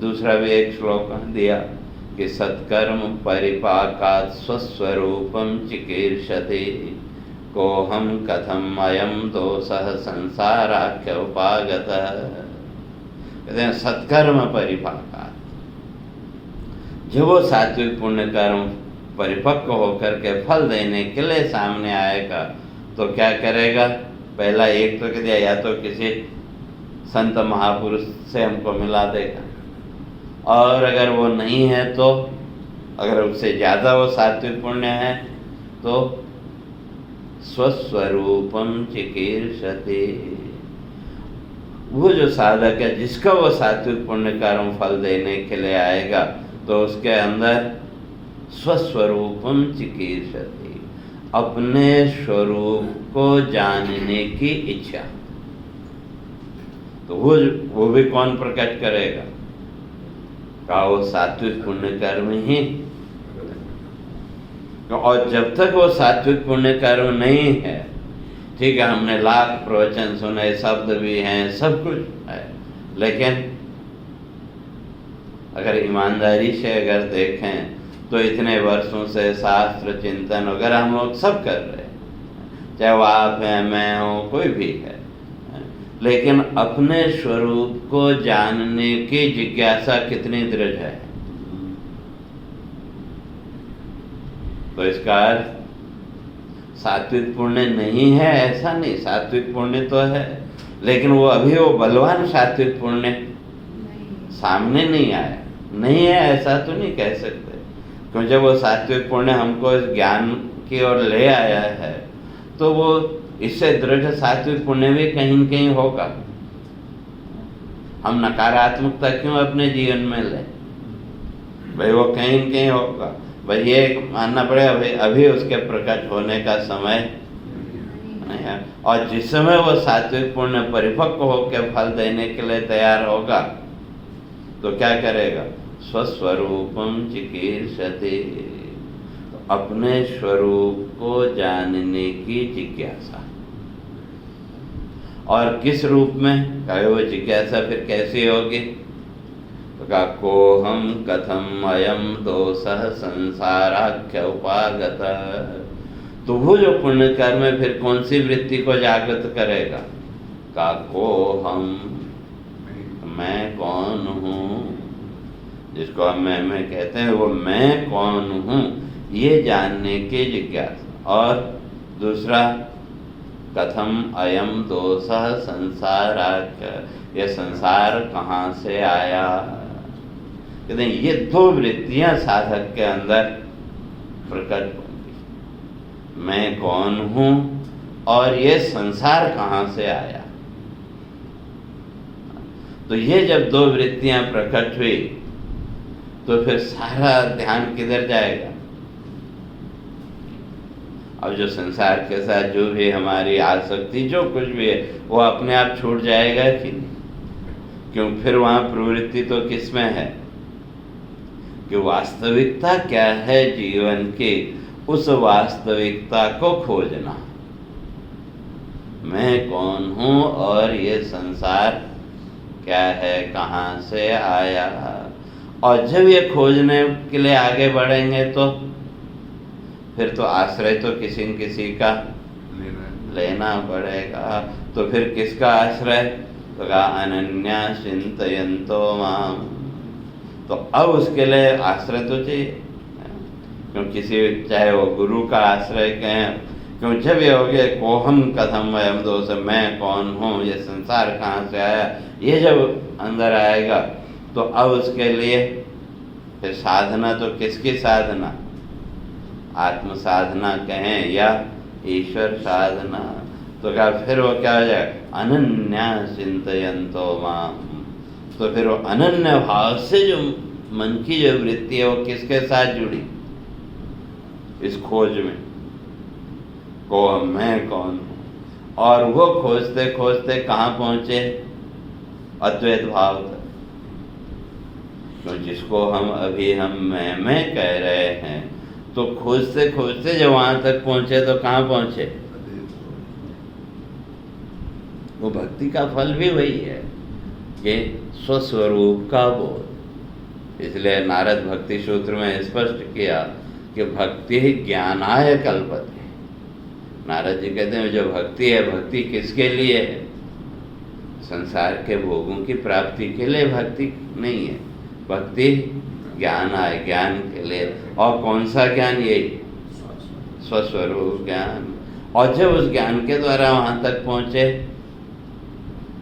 [SPEAKER 1] दूसरा भी एक श्लोक दिया कि सत्कर्म परिपाकात् स्वस्वरूपम चिकीर्षति कोहम कथम अयम दोषः संसाराख्य उपागतः। कहते हैं सत्कर्म परिपाकात्, जब वो सात्विक पुण्य कर्म परिपक्व होकर के फल देने के लिए सामने आएगा तो क्या करेगा? पहला एक तो कह दिया, या तो किसी संत महापुरुष से हमको मिला देगा, और अगर वो नहीं है तो अगर उससे ज़्यादा वो सात्विक पुण्य है तो स्वस्वरूपम चिकीर्षति। वो जो साधक है जिसका वो सात्विक पुण्य कर्म फल देने के लिए आएगा तो उसके अंदर स्वस्वरूपम चिकीर्षति, अपने स्वरूप को जानने की इच्छा। तो वो भी कौन प्रकट करेगा? का वो सात्विक पुण्य कर्म ही। और जब तक वो सात्विक पुण्य कर्म नहीं है, ठीक है, हमने लाख प्रवचन सुने, शब्द भी हैं, सब कुछ है, लेकिन अगर ईमानदारी से अगर देखें तो इतने वर्षों से शास्त्र चिंतन वगैरह हम लोग सब कर रहे हैं, चाहे वो आप हैं, मैं हूँ, कोई भी है, लेकिन अपने स्वरूप को जानने की जिज्ञासा कितनी दृढ़ है। तो इसका अर्थ सात्विक पुण्य नहीं है ऐसा नहीं, सात्विक पुण्य तो है, लेकिन वो अभी वो बलवान सात्विक पुण्य सामने नहीं आया। नहीं है ऐसा तो नहीं कह सकते, क्योंकि जब वो सात्विक पुण्य हमको इस ज्ञान की ओर ले आया है तो वो इससे दृढ़ सात्विक पुण्य भी कहीं न कहीं होगा। हम नकारात्मकता क्यों अपने जीवन में ले? भाई वो कहीं न कहीं होगा। भाई ये मानना पड़ेगा भाई अभी उसके प्रकट होने का समय नहीं, है, और जिस समय वो सात्विक पुण्य परिपक्व होकर फल देने के लिए तैयार होगा तो क्या करेगा? स्वस्वरूपम चिकीर्षते, तो अपने स्वरूप को जानने की जिज्ञासा। और किस रूप में? कहे वो जिज्ञासा फिर कैसी होगी? तो कहा कोहम कथम अयम दोषः संसाराख्य उपागत। तो वो जो पुण्य कर्म है फिर कौन सी वृत्ति को जागृत करेगा? कहा कोहम, मैं कौन हूँ, जिसको हम मैं कहते हैं, वो मैं कौन हूँ, ये जानने की जिज्ञासा। और दूसरा कथम अयम दोषः संसाराख्य, ये संसार कहाँ से आया। कहते हैं ये दो वृत्तियां साधक के अंदर प्रकट होंगी, मैं कौन हूँ और ये संसार कहाँ से आया। तो ये जब दो वृत्तियां प्रकट हुई तो फिर सारा ध्यान किधर जाएगा? अब जो संसार के साथ जो भी हमारी आसक्ति जो कुछ भी है वो अपने आप छूट जाएगा कि नहीं? क्यों? फिर वहाँ प्रवृत्ति तो किस में है कि वास्तविकता क्या है जीवन की, उस वास्तविकता को खोजना। मैं कौन हूँ और ये संसार क्या है, कहाँ से आया। और जब ये खोजने के लिए आगे बढ़ेंगे तो फिर तो आश्रय तो किसी न किसी का लेना पड़ेगा। तो फिर किसका आश्रय? तो कहा अनन्या चिंतयन्तो माम। तो अब उसके लिए आश्रय तो चाहिए, क्यों? किसी चाहे वो गुरु का आश्रय कहें, क्यों? जब ये हो गया कोहम कथम वयम दोष, मैं कौन हूँ, ये संसार कहाँ से आया, ये जब अंदर आएगा तो अब उसके लिए फिर साधना तो किसकी साधना? आत्म साधना कहें या ईश्वर साधना। तो क्या फिर वो क्या हो जाए? अनन्या चिंतयन्तो माम। तो फिर वो अनन्य भाव से जो मन की जो वृत्ति है वो किसके साथ जुड़ी? इस खोज में को मैं कौन हूँ। और वो खोजते खोजते कहाँ पहुँचे? अद्वैत भाव तक। तो जिसको हम अभी मैं कह रहे हैं, तो खोजते खोजते जब वहां तक पहुंचे तो कहाँ पहुंचे? वो भक्ति का फल भी वही है कि स्वस्वरूप का बोध। इसलिए नारद भक्ति सूत्र में स्पष्ट किया कि भक्ति ज्ञानाय कल्पते। नारद जी कहते हैं जो भक्ति है, भक्ति किसके लिए है? संसार के भोगों की प्राप्ति के लिए भक्ति नहीं है, भक्ति ज्ञान आए, ज्ञान के लिए। और कौन सा ज्ञान? यही स्वस्वरूप ज्ञान। और जब उस ज्ञान के द्वारा वहां तक पहुंचे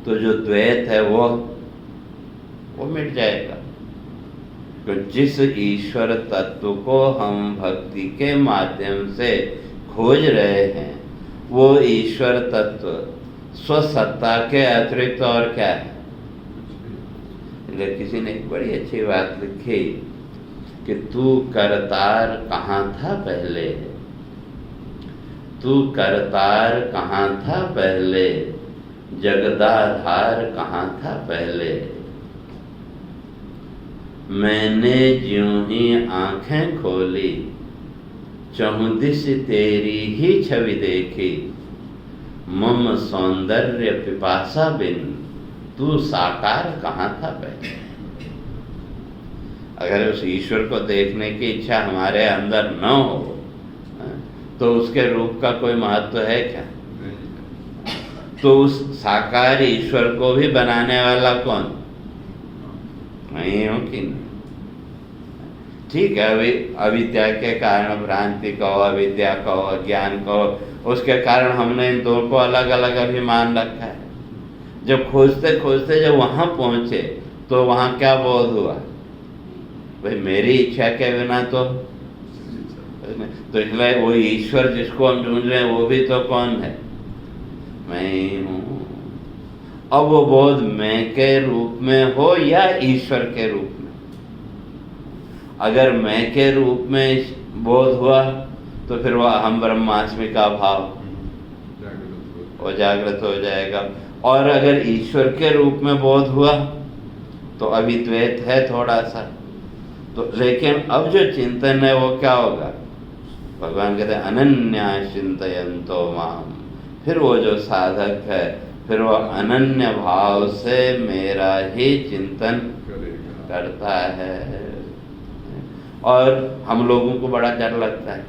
[SPEAKER 1] तो जो द्वैत है वो मिट जाएगा। तो जिस ईश्वर तत्व को हम भक्ति के माध्यम से खोज रहे हैं, वो ईश्वर तत्व स्वसत्ता के अतिरिक्त और क्या है? किसी ने एक बड़ी अच्छी बात लिखी कि तू करतार कहाँ था पहले, तू करतार कहाँ था पहले, जगदाधार कहाँ था पहले। मैंने ज्यों ही आंखें खोली, चहुदिश तेरी ही छवि देखी, मम सौंदर्य पिपासा बिन तू साकार कहाँ था पहले। अगर उस ईश्वर को देखने की इच्छा हमारे अंदर न हो तो उसके रूप का कोई महत्व है क्या? तो उस साकार ईश्वर को भी बनाने वाला कौन? नहीं हो कि नहीं? ठीक है, अभी अविद्या के कारण भ्रांति कहो, अविद्या कहो, अज्ञान कहो, उसके कारण हमने इन दो को अलग अलग अभिमान रखा है। जब खोजते खोजते जब वहां पहुंचे तो वहां क्या बोध हुआ? भाई मेरी इच्छा के बिना तो इसलिए वो ईश्वर जिसको हम ढूंढ रहे हैं वो भी तो कौन है? मैं ही हूँ। अब वो बोध मैं के रूप में हो या ईश्वर के रूप में? अगर मैं के रूप में बोध हुआ तो फिर वह अहम ब्रह्मास्मि का भाव वो जागृत हो जाएगा। और अगर ईश्वर के रूप में बोध हुआ तो अभी द्वैत है थोड़ा सा, तो लेकिन अब जो चिंतन है वो क्या होगा? भगवान कहते हैं अनन्या चिंतयन्तो माम। फिर वो जो साधक है फिर वो अनन्य भाव से मेरा ही चिंतन करता है। और हम लोगों को बड़ा डर लगता है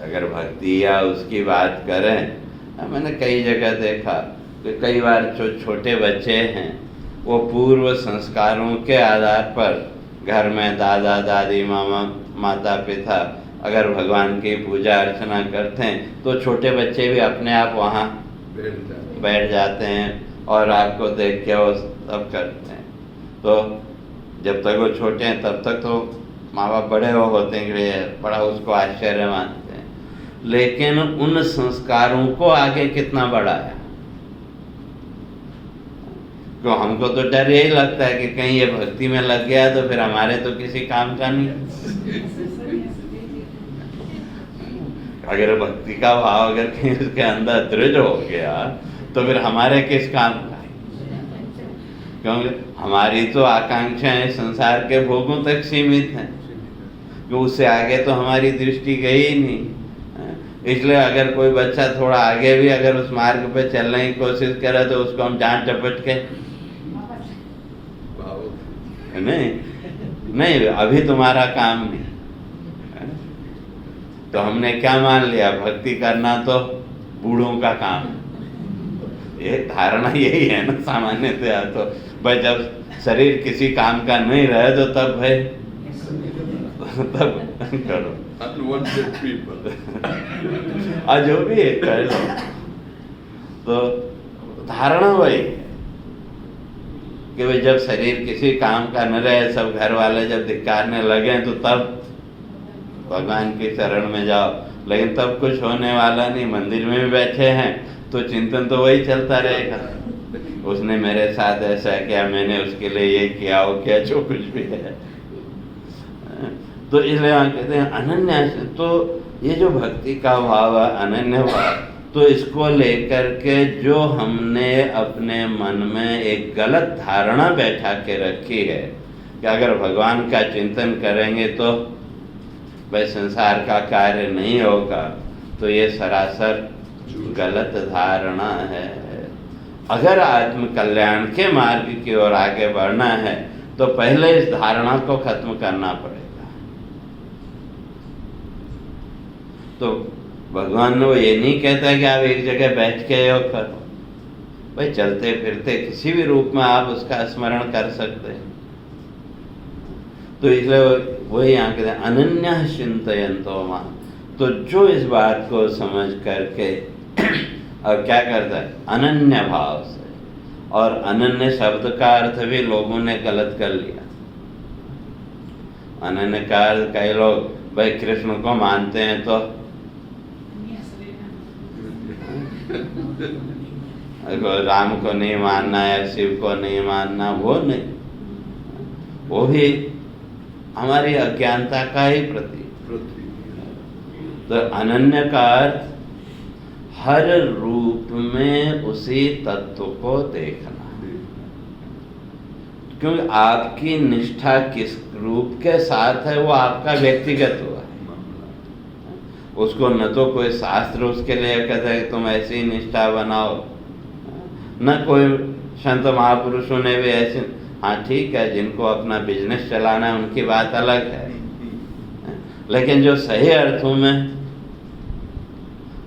[SPEAKER 1] अगर भक्ति या उसकी बात करें। मैंने कई जगह देखा कि कई बार जो छोटे बच्चे हैं वो पूर्व संस्कारों के आधार पर घर में दादा दादी मामा माता पिता अगर भगवान की पूजा अर्चना करते हैं तो छोटे बच्चे भी अपने आप वहाँ बैठ जाते हैं और आपको देख के वो सब करते हैं। तो जब तक वो छोटे हैं तब तक तो माँ बाप बड़े हो होते हैं कि बड़ा उसको आश्चर्य मानते हैं, लेकिन उन संस्कारों को आगे कितना बढ़ाया। तो हमको तो डर यही लगता है कि कहीं ये भक्ति में लग गया तो फिर हमारे तो किसी काम का नहीं। अगर भक्ति का भाव अगर कहीं उसके अंदर दृढ़ हो गया तो फिर हमारे किस काम का? क्योंकि हमारी तो आकांक्षाएं संसार के भोगों तक सीमित हैं, कि उससे आगे तो हमारी दृष्टि गई ही नहीं। इसलिए अगर कोई बच्चा थोड़ा आगे भी अगर उस मार्ग पे चलने की कोशिश करे तो उसको हम डांट डपट के नहीं अभी तुम्हारा काम नहीं। तो हमने क्या मान लिया? भक्ति करना तो बूढ़ों का काम। ये धारणा यही है ना सामान्यतया। तो भाई जब शरीर किसी काम का नहीं रहे तो तब भाई तब करो और जो भी है कर लो। तो धारणा वही है कि भाई जब शरीर किसी काम का न रहे, सब घर वाले जब धिक्कारने लगे तो तब भगवान के शरण में जाओ। लेकिन तब कुछ होने वाला नहीं। मंदिर में भी बैठे हैं तो चिंतन तो वही चलता रहेगा, उसने मेरे साथ ऐसा किया, मैंने उसके लिए ये किया वो किया, जो कुछ भी है। तो इसलिए हम कहते हैं अनन्य। तो ये जो भक्ति का भाव है अनन्य भाव, तो इसको लेकर के जो हमने अपने मन में एक गलत धारणा बैठा के रखी है कि अगर भगवान का चिंतन करेंगे तो भाई संसार का कार्य नहीं होगा, तो ये सरासर गलत धारणा है। अगर आत्म कल्याण के मार्ग की ओर आगे बढ़ना है तो पहले इस धारणा को खत्म करना पड़ेगा। तो भगवान ने वो ये नहीं कहता कि आप एक जगह बैठ के योग करो। भाई चलते फिरते किसी भी रूप में आप उसका स्मरण कर सकते हैं। तो इसलिए वही यहाँ कहते हैं अनन्या चिंतयन्तो मां। तो जो इस बात को समझ करके और क्या करता है अनन्य भाव से, और अनन्य शब्द का अर्थ भी लोगों ने गलत कर लिया। अनन्य का अर्थ कई लोग भाई कृष्ण को मानते हैं तो राम को नहीं मानना या शिव को नहीं मानना, वो नहीं, वो भी हमारी अज्ञानता का ही प्रतीक। तो अनन्य का अर्थ हर रूप में उसी तत्व को देखना। क्योंकि आपकी निष्ठा किस रूप के साथ है वो आपका व्यक्तिगत हुआ है। उसको न तो कोई शास्त्र उसके लिए कहता है कि तुम ऐसी ही निष्ठा बनाओ, न कोई संत महापुरुषों ने भी ऐसे। हाँ ठीक है, जिनको अपना बिजनेस चलाना है उनकी बात अलग है, लेकिन जो सही अर्थों में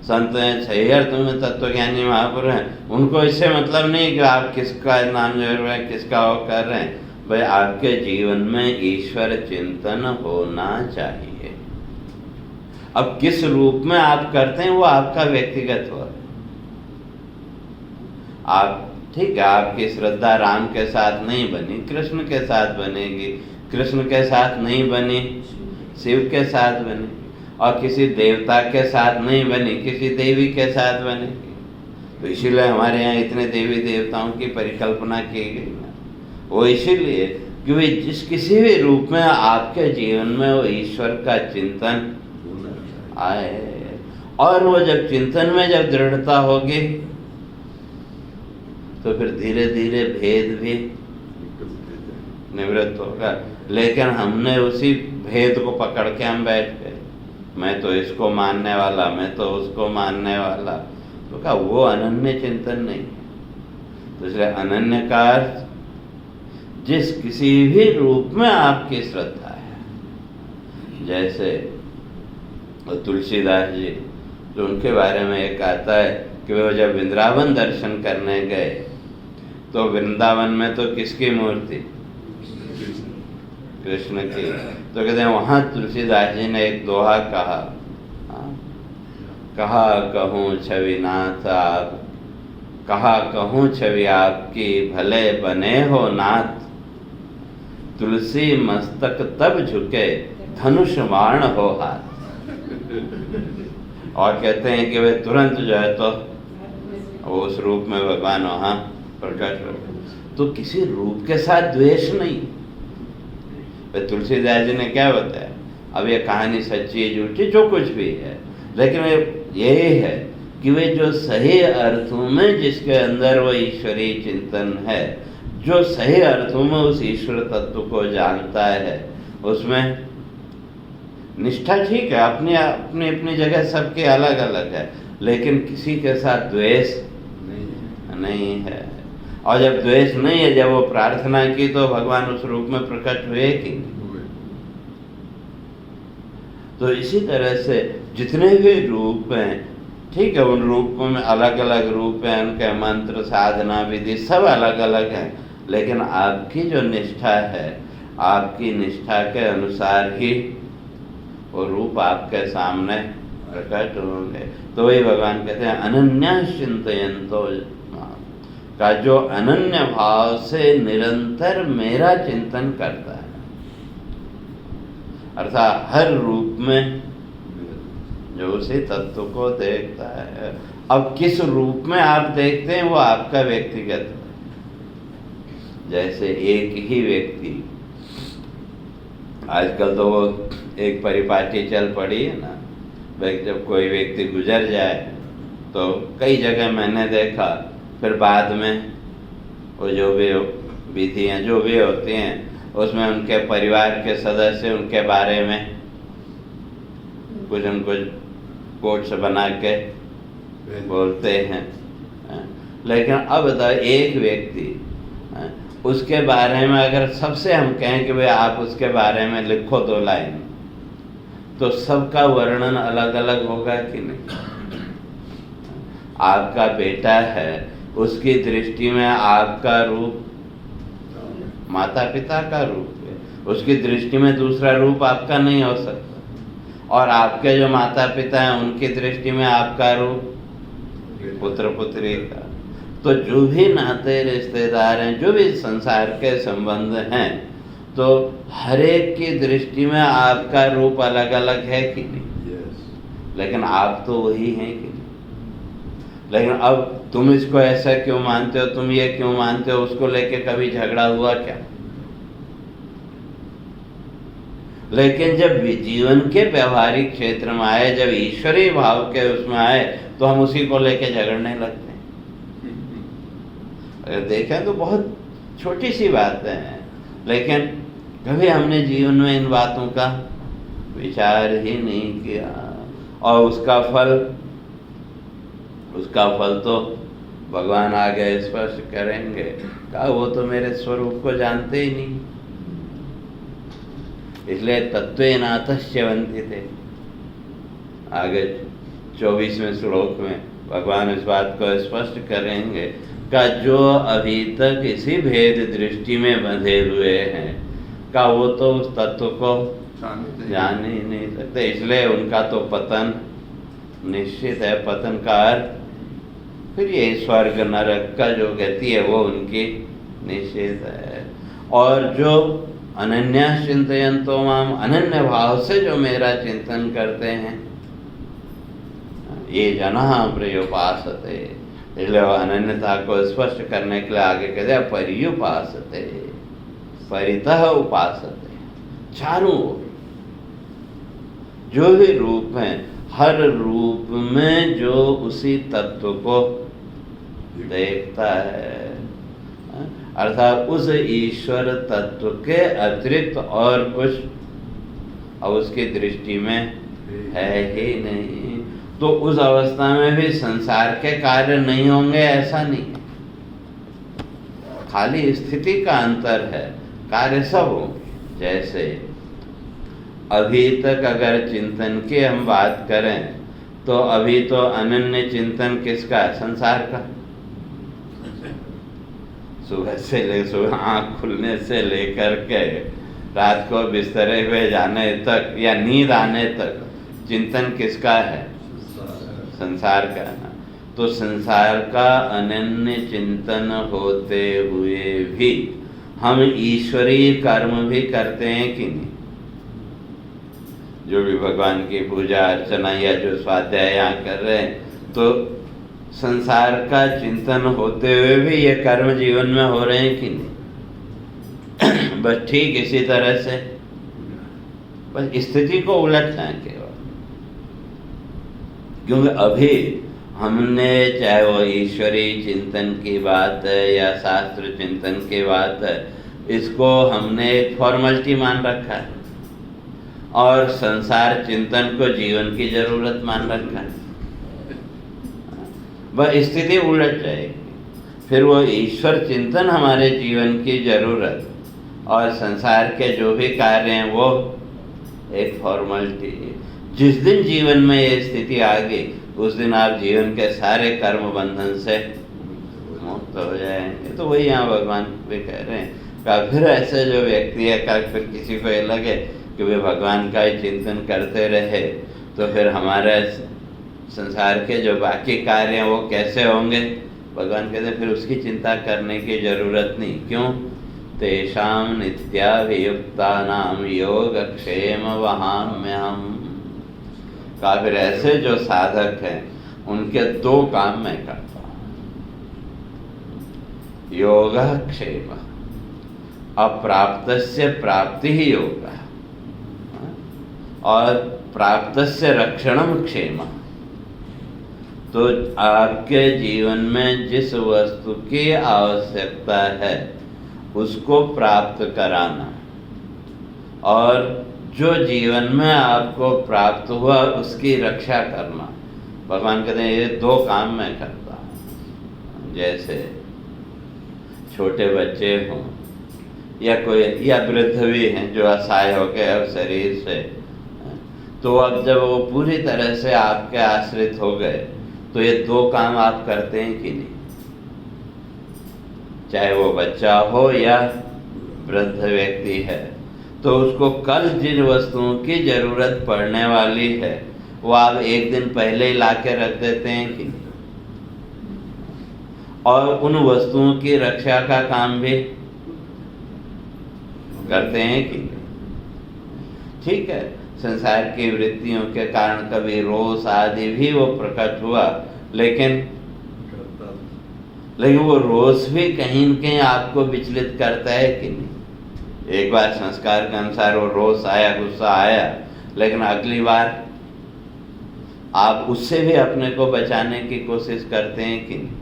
[SPEAKER 1] संत हैं, सही अर्थों में तत्वज्ञानी महापुरुष हैं, उनको इससे मतलब नहीं कि आप किसका नाम जोड़ रहे हैं, किसका वो कर रहे हैं। भाई आपके जीवन में ईश्वर चिंतन होना चाहिए। अब किस रूप में आप करते हैं वो आपका व्यक्तिगत हो। आप ठीक है, आपकी श्रद्धा राम के साथ नहीं बनी, कृष्ण के साथ बनेगी, कृष्ण के साथ नहीं बनी, शिव के साथ बनी, और किसी देवता के साथ नहीं बनी, किसी देवी के साथ बनेगी। तो इसीलिए हमारे यहाँ इतने देवी देवताओं की परिकल्पना की गई ना, वो इसीलिए क्योंकि जिस किसी भी रूप में आपके जीवन में वो ईश्वर का चिंतन आए। और वो जब चिंतन में जब दृढ़ता होगी तो फिर धीरे धीरे भेद भी निवृत्त होगा। लेकिन हमने उसी भेद को पकड़ के हम बैठ गए, मैं तो इसको मानने वाला, मैं तो उसको मानने वाला, तो क्या वो अनन्य चिंतन नहीं है। तो इसलिए अनन्य का अर्थ जिस किसी भी रूप में आपकी श्रद्धा है। जैसे तुलसीदास जी, जो उनके बारे में एक आता है कि वो जब वृंदावन दर्शन करने गए तो वृंदावन में तो किसकी मूर्ति? कृष्ण की। तो कहते हैं वहाँ तुलसीदास जी ने एक दोहा कहा, कहा कहूँ छवि नाथ आप, कहा कहूँ छवि आपकी, भले बने हो नाथ, तुलसी मस्तक तब झुके, धनुष बाण हो हाथ। और कहते हैं कि वे तुरंत जो है तो उस रूप में भगवान वहाँ प्रकट हो। तो किसी रूप के साथ द्वेष नहीं। तुलसीदास जी ने क्या बताया, अब ये कहानी सच्ची झूठी जो कुछ भी है, लेकिन यही है कि वे जो सही अर्थों में जिसके अंदर वो ईश्वरीय चिंतन है, जो सही अर्थों में उस ईश्वर तत्व को जानता है, उसमें निष्ठा ठीक है, अपनी अपनी अपनी जगह सबके अलग अलग है, लेकिन किसी के साथ द्वेष नहीं है। और जब द्वेष नहीं है, जब वो प्रार्थना की तो भगवान उस रूप में प्रकट हुए कि नहीं। तो इसी तरह से जितने भी रूप हैं, ठीक है, उन रूपों में अलग अलग रूप हैं, उनके मंत्र साधना विधि सब अलग अलग हैं, लेकिन आपकी जो निष्ठा है, आपकी निष्ठा के अनुसार ही वो रूप आपके सामने प्रकट होंगे। तो वही भगवान कहते हैं अनन्या चिंतयन्तो, का जो अनन्य भाव से निरंतर मेरा चिंतन करता है, अर्थात हर रूप में जो उसी तत्व को देखता है। अब किस रूप में आप देखते हैं वो आपका व्यक्तिगत है। जैसे एक ही व्यक्ति, आजकल तो वो एक परिपाटी चल पड़ी है ना, जब कोई व्यक्ति गुजर जाए तो कई जगह मैंने देखा, फिर बाद में वो जो भी विधियाँ जो भी होती हैं उसमें उनके परिवार के सदस्य उनके बारे में कुछ न कुछ कोट्स बना के बोलते हैं। लेकिन अब तो एक व्यक्ति, उसके बारे में अगर सबसे हम कहें कि भाई आप उसके बारे में लिखो 2 लाइन, तो सबका वर्णन अलग अलग होगा कि नहीं। आपका बेटा है, उसकी दृष्टि में आपका रूप माता पिता का रूप है, उसकी दृष्टि में दूसरा रूप आपका नहीं हो सकता। और आपके जो माता पिता हैं उनकी दृष्टि में आपका रूप पुत्र पुत्री का। तो जो भी नाते रिश्तेदार हैं, जो भी संसार के संबंध हैं, तो हर एक की दृष्टि में आपका रूप अलग अलग है कि नहीं। लेकिन आप तो वही हैं कि नहीं। लेकिन अब तुम इसको ऐसा क्यों मानते हो, तुम ये क्यों मानते हो, उसको लेके कभी झगड़ा हुआ क्या? लेकिन जब जीवन के व्यवहारिक क्षेत्र में आए, जब ईश्वरीय भाव के उसमें आए, तो हम उसी को लेके झगड़ने लगते हैं। अगर देखें तो बहुत छोटी सी बातें हैं, लेकिन कभी हमने जीवन में इन बातों का विचार ही नहीं किया। और उसका फल तो भगवान आगे स्पष्ट करेंगे, कहा वो तो मेरे स्वरूप को जानते ही नहीं। इसलिए तत्वेनातस्य वन्दिते, आगे 24वें श्लोक में भगवान इस बात को स्पष्ट करेंगे का जो अभी तक इसी भेद दृष्टि में बंधे हुए हैं, का वो तो उस तत्व को जान ही नहीं सकते। इसलिए उनका तो पतन निश्चित है। पतन का अर्थ फिर ये स्वर्ग नरक का जो गति है वो उनकी निश्चित है। और जो अनन्या चिंतयन्तो माम, अनन्य भाव से जो मेरा चिंतन करते हैं, ये जनः पर्युपासते। इसलिए अनन्यता को स्पष्ट करने के लिए आगे कहते हैं पर्युपासते, परितः उपासते। चारों ओर जो भी रूप हैं, हर रूप में जो उसी तत्व को देखता है, अर्थात उस ईश्वर तत्व के अतिरिक्त और कुछ अब उसकी दृष्टि में है ही नहीं। तो उस अवस्था में भी संसार के कार्य नहीं होंगे ऐसा नहीं, खाली स्थिति का अंतर है, कार्य सब होंगे। जैसे अभी तक अगर चिंतन की हम बात करें तो अभी तो अनन्य चिंतन किसका? संसार का। सुबह आँख खुलने से लेकर के रात को बिस्तरे पे जाने तक या नींद आने तक चिंतन किसका है? संसार का ना। तो संसार का अनन्य चिंतन होते हुए भी हम ईश्वरीय कर्म भी करते हैं कि नहीं? जो भी भगवान की पूजा अर्चना या जो स्वाध्याय यहाँ कर रहे हैं, तो संसार का चिंतन होते हुए भी ये कर्म जीवन में हो रहे हैं कि नहीं? बस ठीक इसी तरह से बस स्थिति को उलटना है केवल। क्योंकि अभी हमने चाहे वो ईश्वरीय चिंतन की बात है या शास्त्र चिंतन की बात है, इसको हमने एक फॉर्मेलिटी मान रखा है और संसार चिंतन को जीवन की जरूरत मान रखा है। वह स्थिति उलट जाएगी, फिर वो ईश्वर चिंतन हमारे जीवन की जरूरत और संसार के जो भी कार्य हैं वो एक फॉर्मेलिटी। जिस दिन जीवन में ये स्थिति आ गई उस दिन आप जीवन के सारे कर्म बंधन से मुक्त हो जाएंगे। तो वही यहाँ भगवान भी कह रहे हैं का फिर ऐसे जो व्यक्ति है का फिर किसी को ये लगे कि वे भगवान का ही चिंतन करते रहे तो फिर हमारे संसार के जो बाकी कार्य हैं वो कैसे होंगे? भगवान कहते हैं फिर उसकी चिंता करने की जरूरत नहीं। क्यों? तेषां नित्याभियुक्तानां योगक्षेम वहाम्यहम्। का फिर ऐसे जो साधक हैं उनके दो काम मैं करता हूँ। योगक्षेम, अप्राप्तस्य प्राप्ति ही योग और प्राप्तस्य रक्षणम क्षेम। तो आपके जीवन में जिस वस्तु की आवश्यकता है उसको प्राप्त कराना और जो जीवन में आपको प्राप्त हुआ उसकी रक्षा करना। भगवान कहते हैं ये दो काम मैं करता हूँ। जैसे छोटे बच्चे हों या कोई या वृद्ध भी हैं जो असहाय हो गए अब शरीर से, तो अब जब वो पूरी तरह से आपके आश्रित हो गए तो ये दो काम आप करते हैं कि नहीं? चाहे वो बच्चा हो या वृद्ध व्यक्ति है, तो उसको कल जिन वस्तुओं की जरूरत पड़ने वाली है वो आप एक दिन पहले ही ला के रख देते हैं कि नहीं? और उन वस्तुओं की रक्षा का काम भी करते हैं कि नहीं? ठीक है, संसार की वृत्तियों के कारण कभी रोष आदि भी वो प्रकट हुआ, लेकिन वो रोष भी कहीं न कहीं आपको विचलित करता है कि नहीं? एक बार संस्कार के अनुसार वो रोष आया, गुस्सा आया, लेकिन अगली बार आप उससे भी अपने को बचाने की कोशिश करते हैं कि नहीं?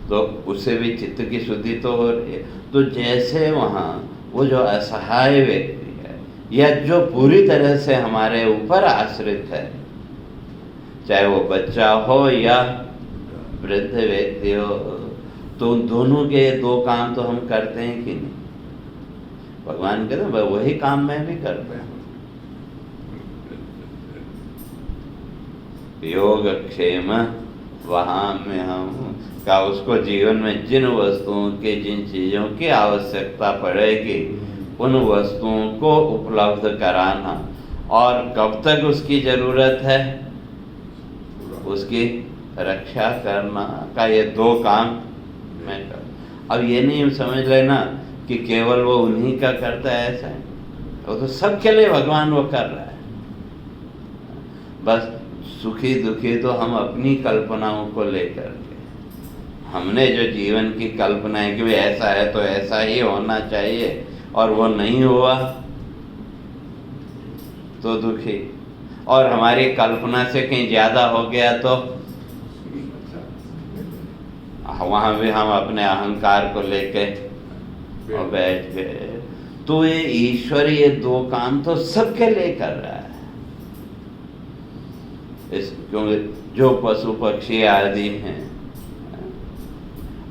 [SPEAKER 1] तो उससे भी चित्त की शुद्धि तो हो रही है। तो जैसे वहाँ वो जो असहाय व्यक्ति है या जो पूरी तरह से हमारे ऊपर आश्रित है, चाहे वो बच्चा हो या वृद्ध व्यक्ति हो, तो उन दोनों के दो काम तो हम करते हैं कि नहीं? भगवान कहते हैं वही काम मैं भी करता हूँ। योगक्षेम वहाम्यहम् का उसको जीवन में जिन वस्तुओं की जिन चीज़ों की आवश्यकता पड़ेगी उन वस्तुओं को उपलब्ध कराना और कब तक उसकी ज़रूरत है उसकी रक्षा करना का, ये दो काम मैं कर। अब ये नहीं समझ लेना कि केवल वो उन्हीं का करता है, ऐसा है। वो तो सबके लिए भगवान वो कर रहा है। बस सुखी दुखी तो हम अपनी कल्पनाओं को लेकर के, हमने जो जीवन की कल्पना है कि ऐसा है तो ऐसा ही होना चाहिए और वो नहीं हुआ तो दुखी। और हमारी कल्पना से कहीं ज़्यादा हो गया तो वहाँ भी हम अपने अहंकार को लेके और बैठ गए। तो ये ईश्वर ये दो काम तो सबके लिए कर रहा है। क्योंकि जो पशु पक्षी आदि हैं,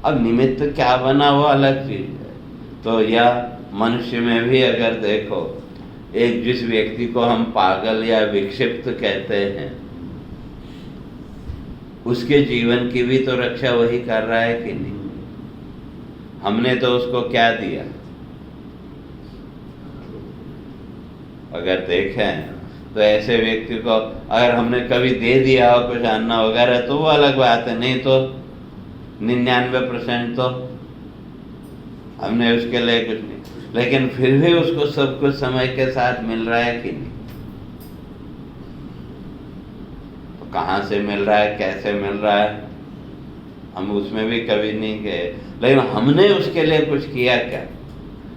[SPEAKER 1] अब निमित्त क्या बना वो अलग चीज है। तो या मनुष्य में भी अगर देखो, एक जिस व्यक्ति को हम पागल या विक्षिप्त कहते हैं, उसके जीवन की भी तो रक्षा वही कर रहा है कि नहीं? हमने तो उसको क्या दिया? अगर देखें तो ऐसे व्यक्ति को अगर हमने कभी दे दिया हो कुछ अन्न वगैरह तो वो अलग बात है, नहीं तो 99% तो हमने उसके लिए कुछ नहीं, लेकिन फिर भी उसको सब कुछ समय के साथ मिल रहा है कि नहीं? तो कहाँ से मिल रहा है, कैसे मिल रहा है, हम उसमें भी कभी नहीं गए। लेकिन हमने उसके लिए कुछ किया क्या?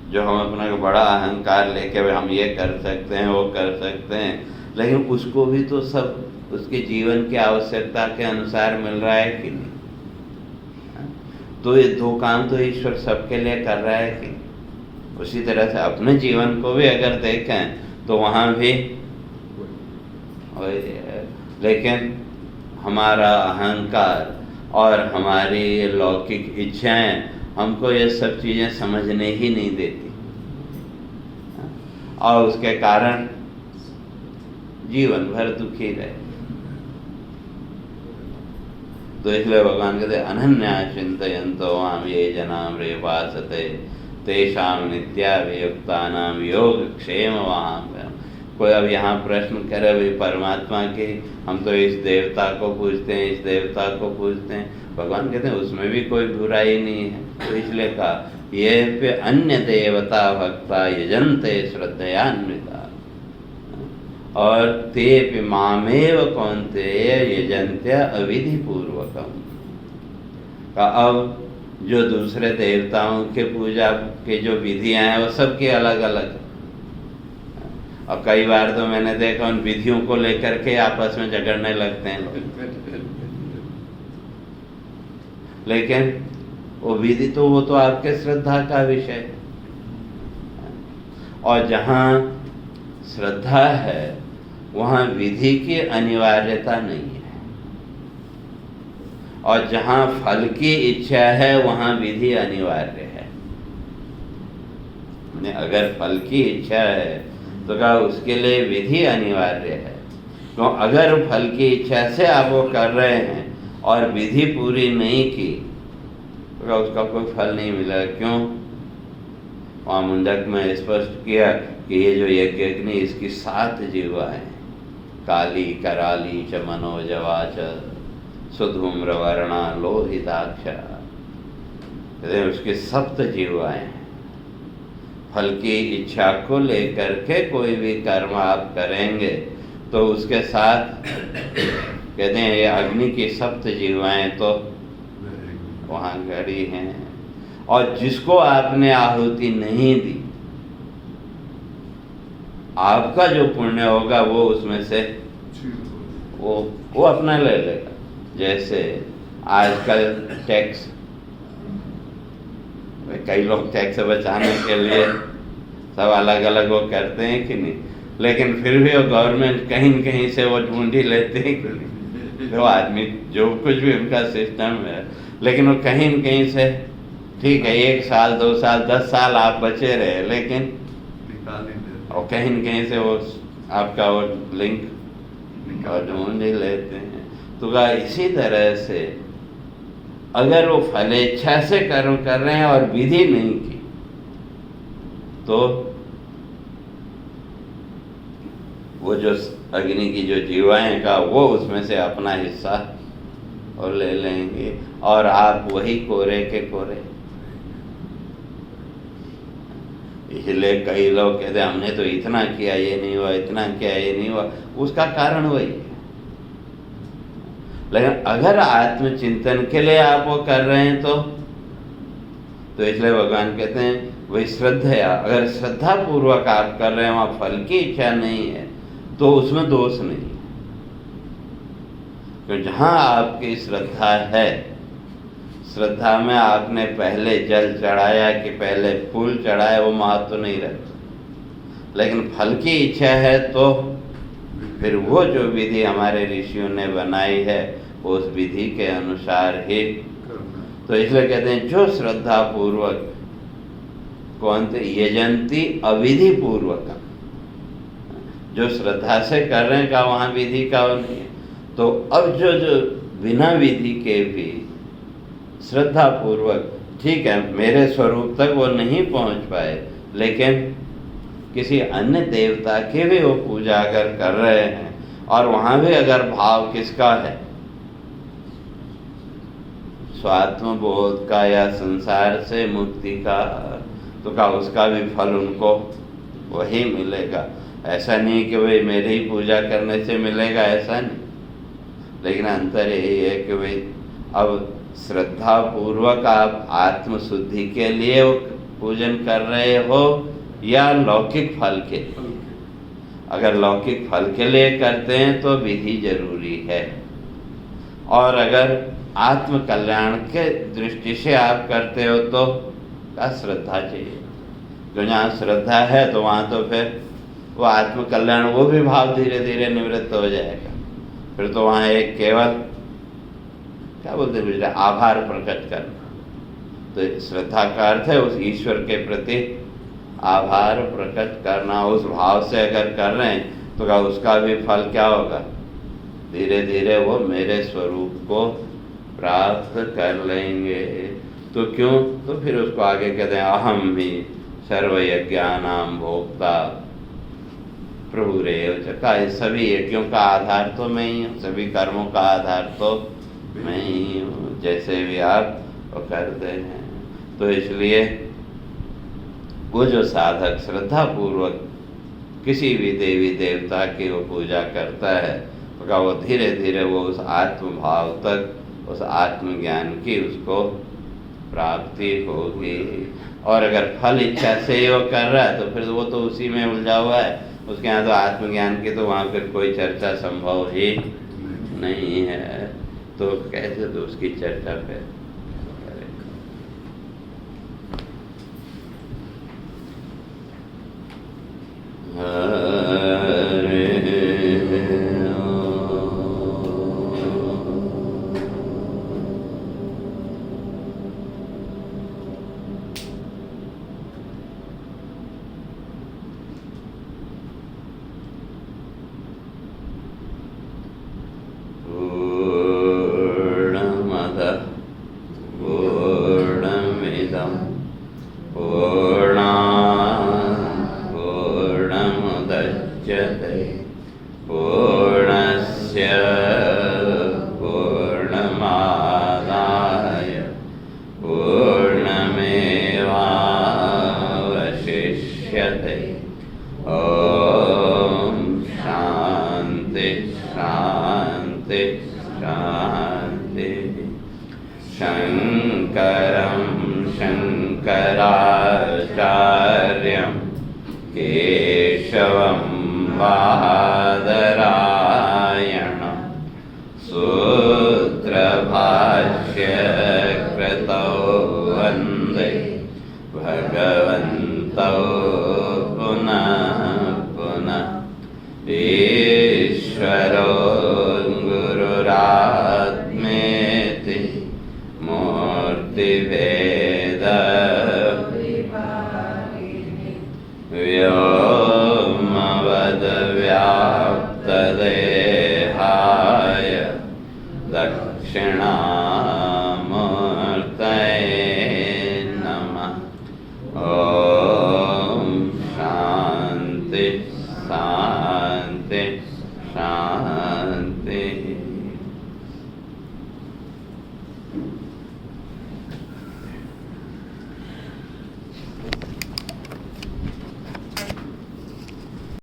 [SPEAKER 1] जो हम अपना बड़ा अहंकार लेके हम ये कर सकते हैं, वो कर सकते हैं, लेकिन उसको भी तो सब उसके जीवन की आवश्यकता के अनुसार मिल रहा है कि नहीं? तो ये दो काम तो ईश्वर सबके लिए कर रहा है कि नहीं? उसी तरह से अपने जीवन को भी अगर देखें तो वहाँ भी, लेकिन हमारा अहंकार और हमारी लौकिक इच्छाएं हमको ये सब चीज़ें समझने ही नहीं देती, और उसके कारण जीवन भर दुखी रहे। तो इसलिए भगवान कहते अनन्या चिंतयन्तो मां ये जना मृवासते तेषां नित्याभियुक्तानां योगक्षेमवान्। कोई अब यहाँ प्रश्न करे भाई परमात्मा के, हम तो इस देवता को पूजते हैं, इस देवता को पूजते हैं। भगवान कहते हैं उसमें भी कोई बुराई नहीं है। तो इसलिए कहा ये पे अन्य देवता भक्ता यजन्ते श्रद्धयान्विता, और ते पे मामेव कौन्तेय यजन्त्य अविधि पूर्वकम। अब जो दूसरे देवताओं के पूजा के जो विधियां हैं वो सबकी अलग अलग है, और कई बार तो मैंने देखा उन विधियों को लेकर के आपस में झगड़ने लगते हैं लोग। लेकिन वो विधि तो वो तो आपके श्रद्धा का विषय है, और जहाँ श्रद्धा है वहाँ विधि की अनिवार्यता नहीं है, और जहाँ फल की इच्छा है वहाँ विधि अनिवार्य है। अगर फल की इच्छा है तो क्या उसके लिए विधि अनिवार्य है? तो अगर फल की इच्छा से आप वो कर रहे हैं और विधि पूरी नहीं की तो उसका कोई फल नहीं मिला। क्यों? वहाँ मुंडक में स्पष्ट किया कि ये जो यज्ञ इसकी 7 जीवाएं, काली कराली च मनोजवा च सुधूम्रवर्णा लोहिताक्ष, उसकी 7 जीवाएं। फल की इच्छा को लेकर के कोई भी कर्म आप करेंगे तो उसके साथ कहते हैं ये अग्नि की 7 जीवाएं तो वहाँ गड़ी हैं, और जिसको आपने आहुति नहीं दी आपका जो पुण्य होगा वो उसमें से वो अपना ले लेगा। जैसे आजकल टैक्स, कई लोग टैक्स बचाने के लिए सब अलग अलग वो करते हैं कि नहीं, लेकिन फिर भी वो गवर्नमेंट कहीं न कहीं से वो ढूंढ ही लेते हैं कि नहीं। तो आदमी जो कुछ भी उनका सिस्टम है, लेकिन वो कहीं न कहीं से ठीक है 1 साल 2 साल 10 साल आप बचे रहे, लेकिन और कहीं न कहीं से वो आपका वो लिंक ढूंढ ही लेते हैं। तो इसी तरह से अगर वो फलेच्छा से कर्म कर रहे हैं और विधि नहीं की तो वो जो अग्नि की जो जीवाएं का वो उसमें से अपना हिस्सा और ले लेंगे, और आप वही कोरे के कोरे। इसलिए कई लोग कहते हैं हमने तो इतना किया ये नहीं हुआ, इतना किया ये नहीं हुआ, उसका कारण वही है। लेकिन अगर आत्मचिंतन के लिए आप वो कर रहे हैं तो इसलिए भगवान कहते हैं वही श्रद्धा, अगर श्रद्धा पूर्वक आप कर रहे हैं वहाँ फल की इच्छा नहीं है तो उसमें दोष नहीं। तो जहाँ आपकी श्रद्धा है, श्रद्धा में आपने पहले जल चढ़ाया कि पहले फूल चढ़ाया, वो महत्व नहीं रखता। लेकिन फल की इच्छा है तो फिर वो जो विधि हमारे ऋषियों ने बनाई है उस विधि के अनुसार ही। तो इसलिए कहते हैं जो श्रद्धा पूर्वक, कौन थे, यजंती अविधि पूर्वक, जो श्रद्धा से कर रहे हैं का वहाँ विधि का वो नहीं है। तो अब जो बिना विधि के भी श्रद्धा पूर्वक, ठीक है मेरे स्वरूप तक वो नहीं पहुँच पाए, लेकिन किसी अन्य देवता की भी वो पूजा अगर कर रहे हैं और वहाँ भी अगर भाव किसका है, स्वात्म बोध का या संसार से मुक्ति का, तो का उसका भी फल उनको वही मिलेगा। ऐसा नहीं कि भाई मेरी ही पूजा करने से मिलेगा, ऐसा नहीं। लेकिन अंतर यही है कि भाई अब श्रद्धा पूर्वक आप आत्म शुद्धि के लिए पूजन कर रहे हो या लौकिक फल के लिए। अगर लौकिक फल के लिए करते हैं तो विधि जरूरी है, और अगर आत्म कल्याण के दृष्टि से आप करते हो तो क्या श्रद्धा चाहिए। जो जहाँ श्रद्धा है तो वहाँ तो फिर वो आत्म कल्याण, वो भी भाव धीरे धीरे निवृत्त हो जाएगा। फिर तो वहाँ एक केवल क्या बोलते हैं गुजरात, आभार प्रकट करना। तो श्रद्धा का अर्थ है उस ईश्वर के प्रति आभार प्रकट करना। उस भाव से अगर कर रहे हैं तो क्या उसका भी फल क्या होगा, धीरे धीरे वो मेरे स्वरूप को प्राप्त कर लेंगे। तो क्यों, तो फिर उसको आगे कहते हैं अहम ही सर्वयज्ञानाम भोक्ता प्रभुरेव च, का सभी यज्ञों का आधार तो मैं ही हूँ, सभी कर्मों का आधार तो मैं ही हूँ, जैसे भी आप वो करते हैं। तो इसलिए वो जो साधक श्रद्धा पूर्वक किसी भी देवी देवता की वो पूजा करता है तो वो धीरे धीरे वो उस आत्म भाव तक, उस आत्मज्ञान की उसको प्राप्ति होगी। और अगर फल इच्छा से ही वो कर रहा है तो फिर वो तो उसी में उलझा हुआ है, उसके यहाँ तो आत्मज्ञान की तो वहाँ फिर कोई चर्चा संभव ही नहीं है। तो कैसे तो उसकी चर्चा पे शांति।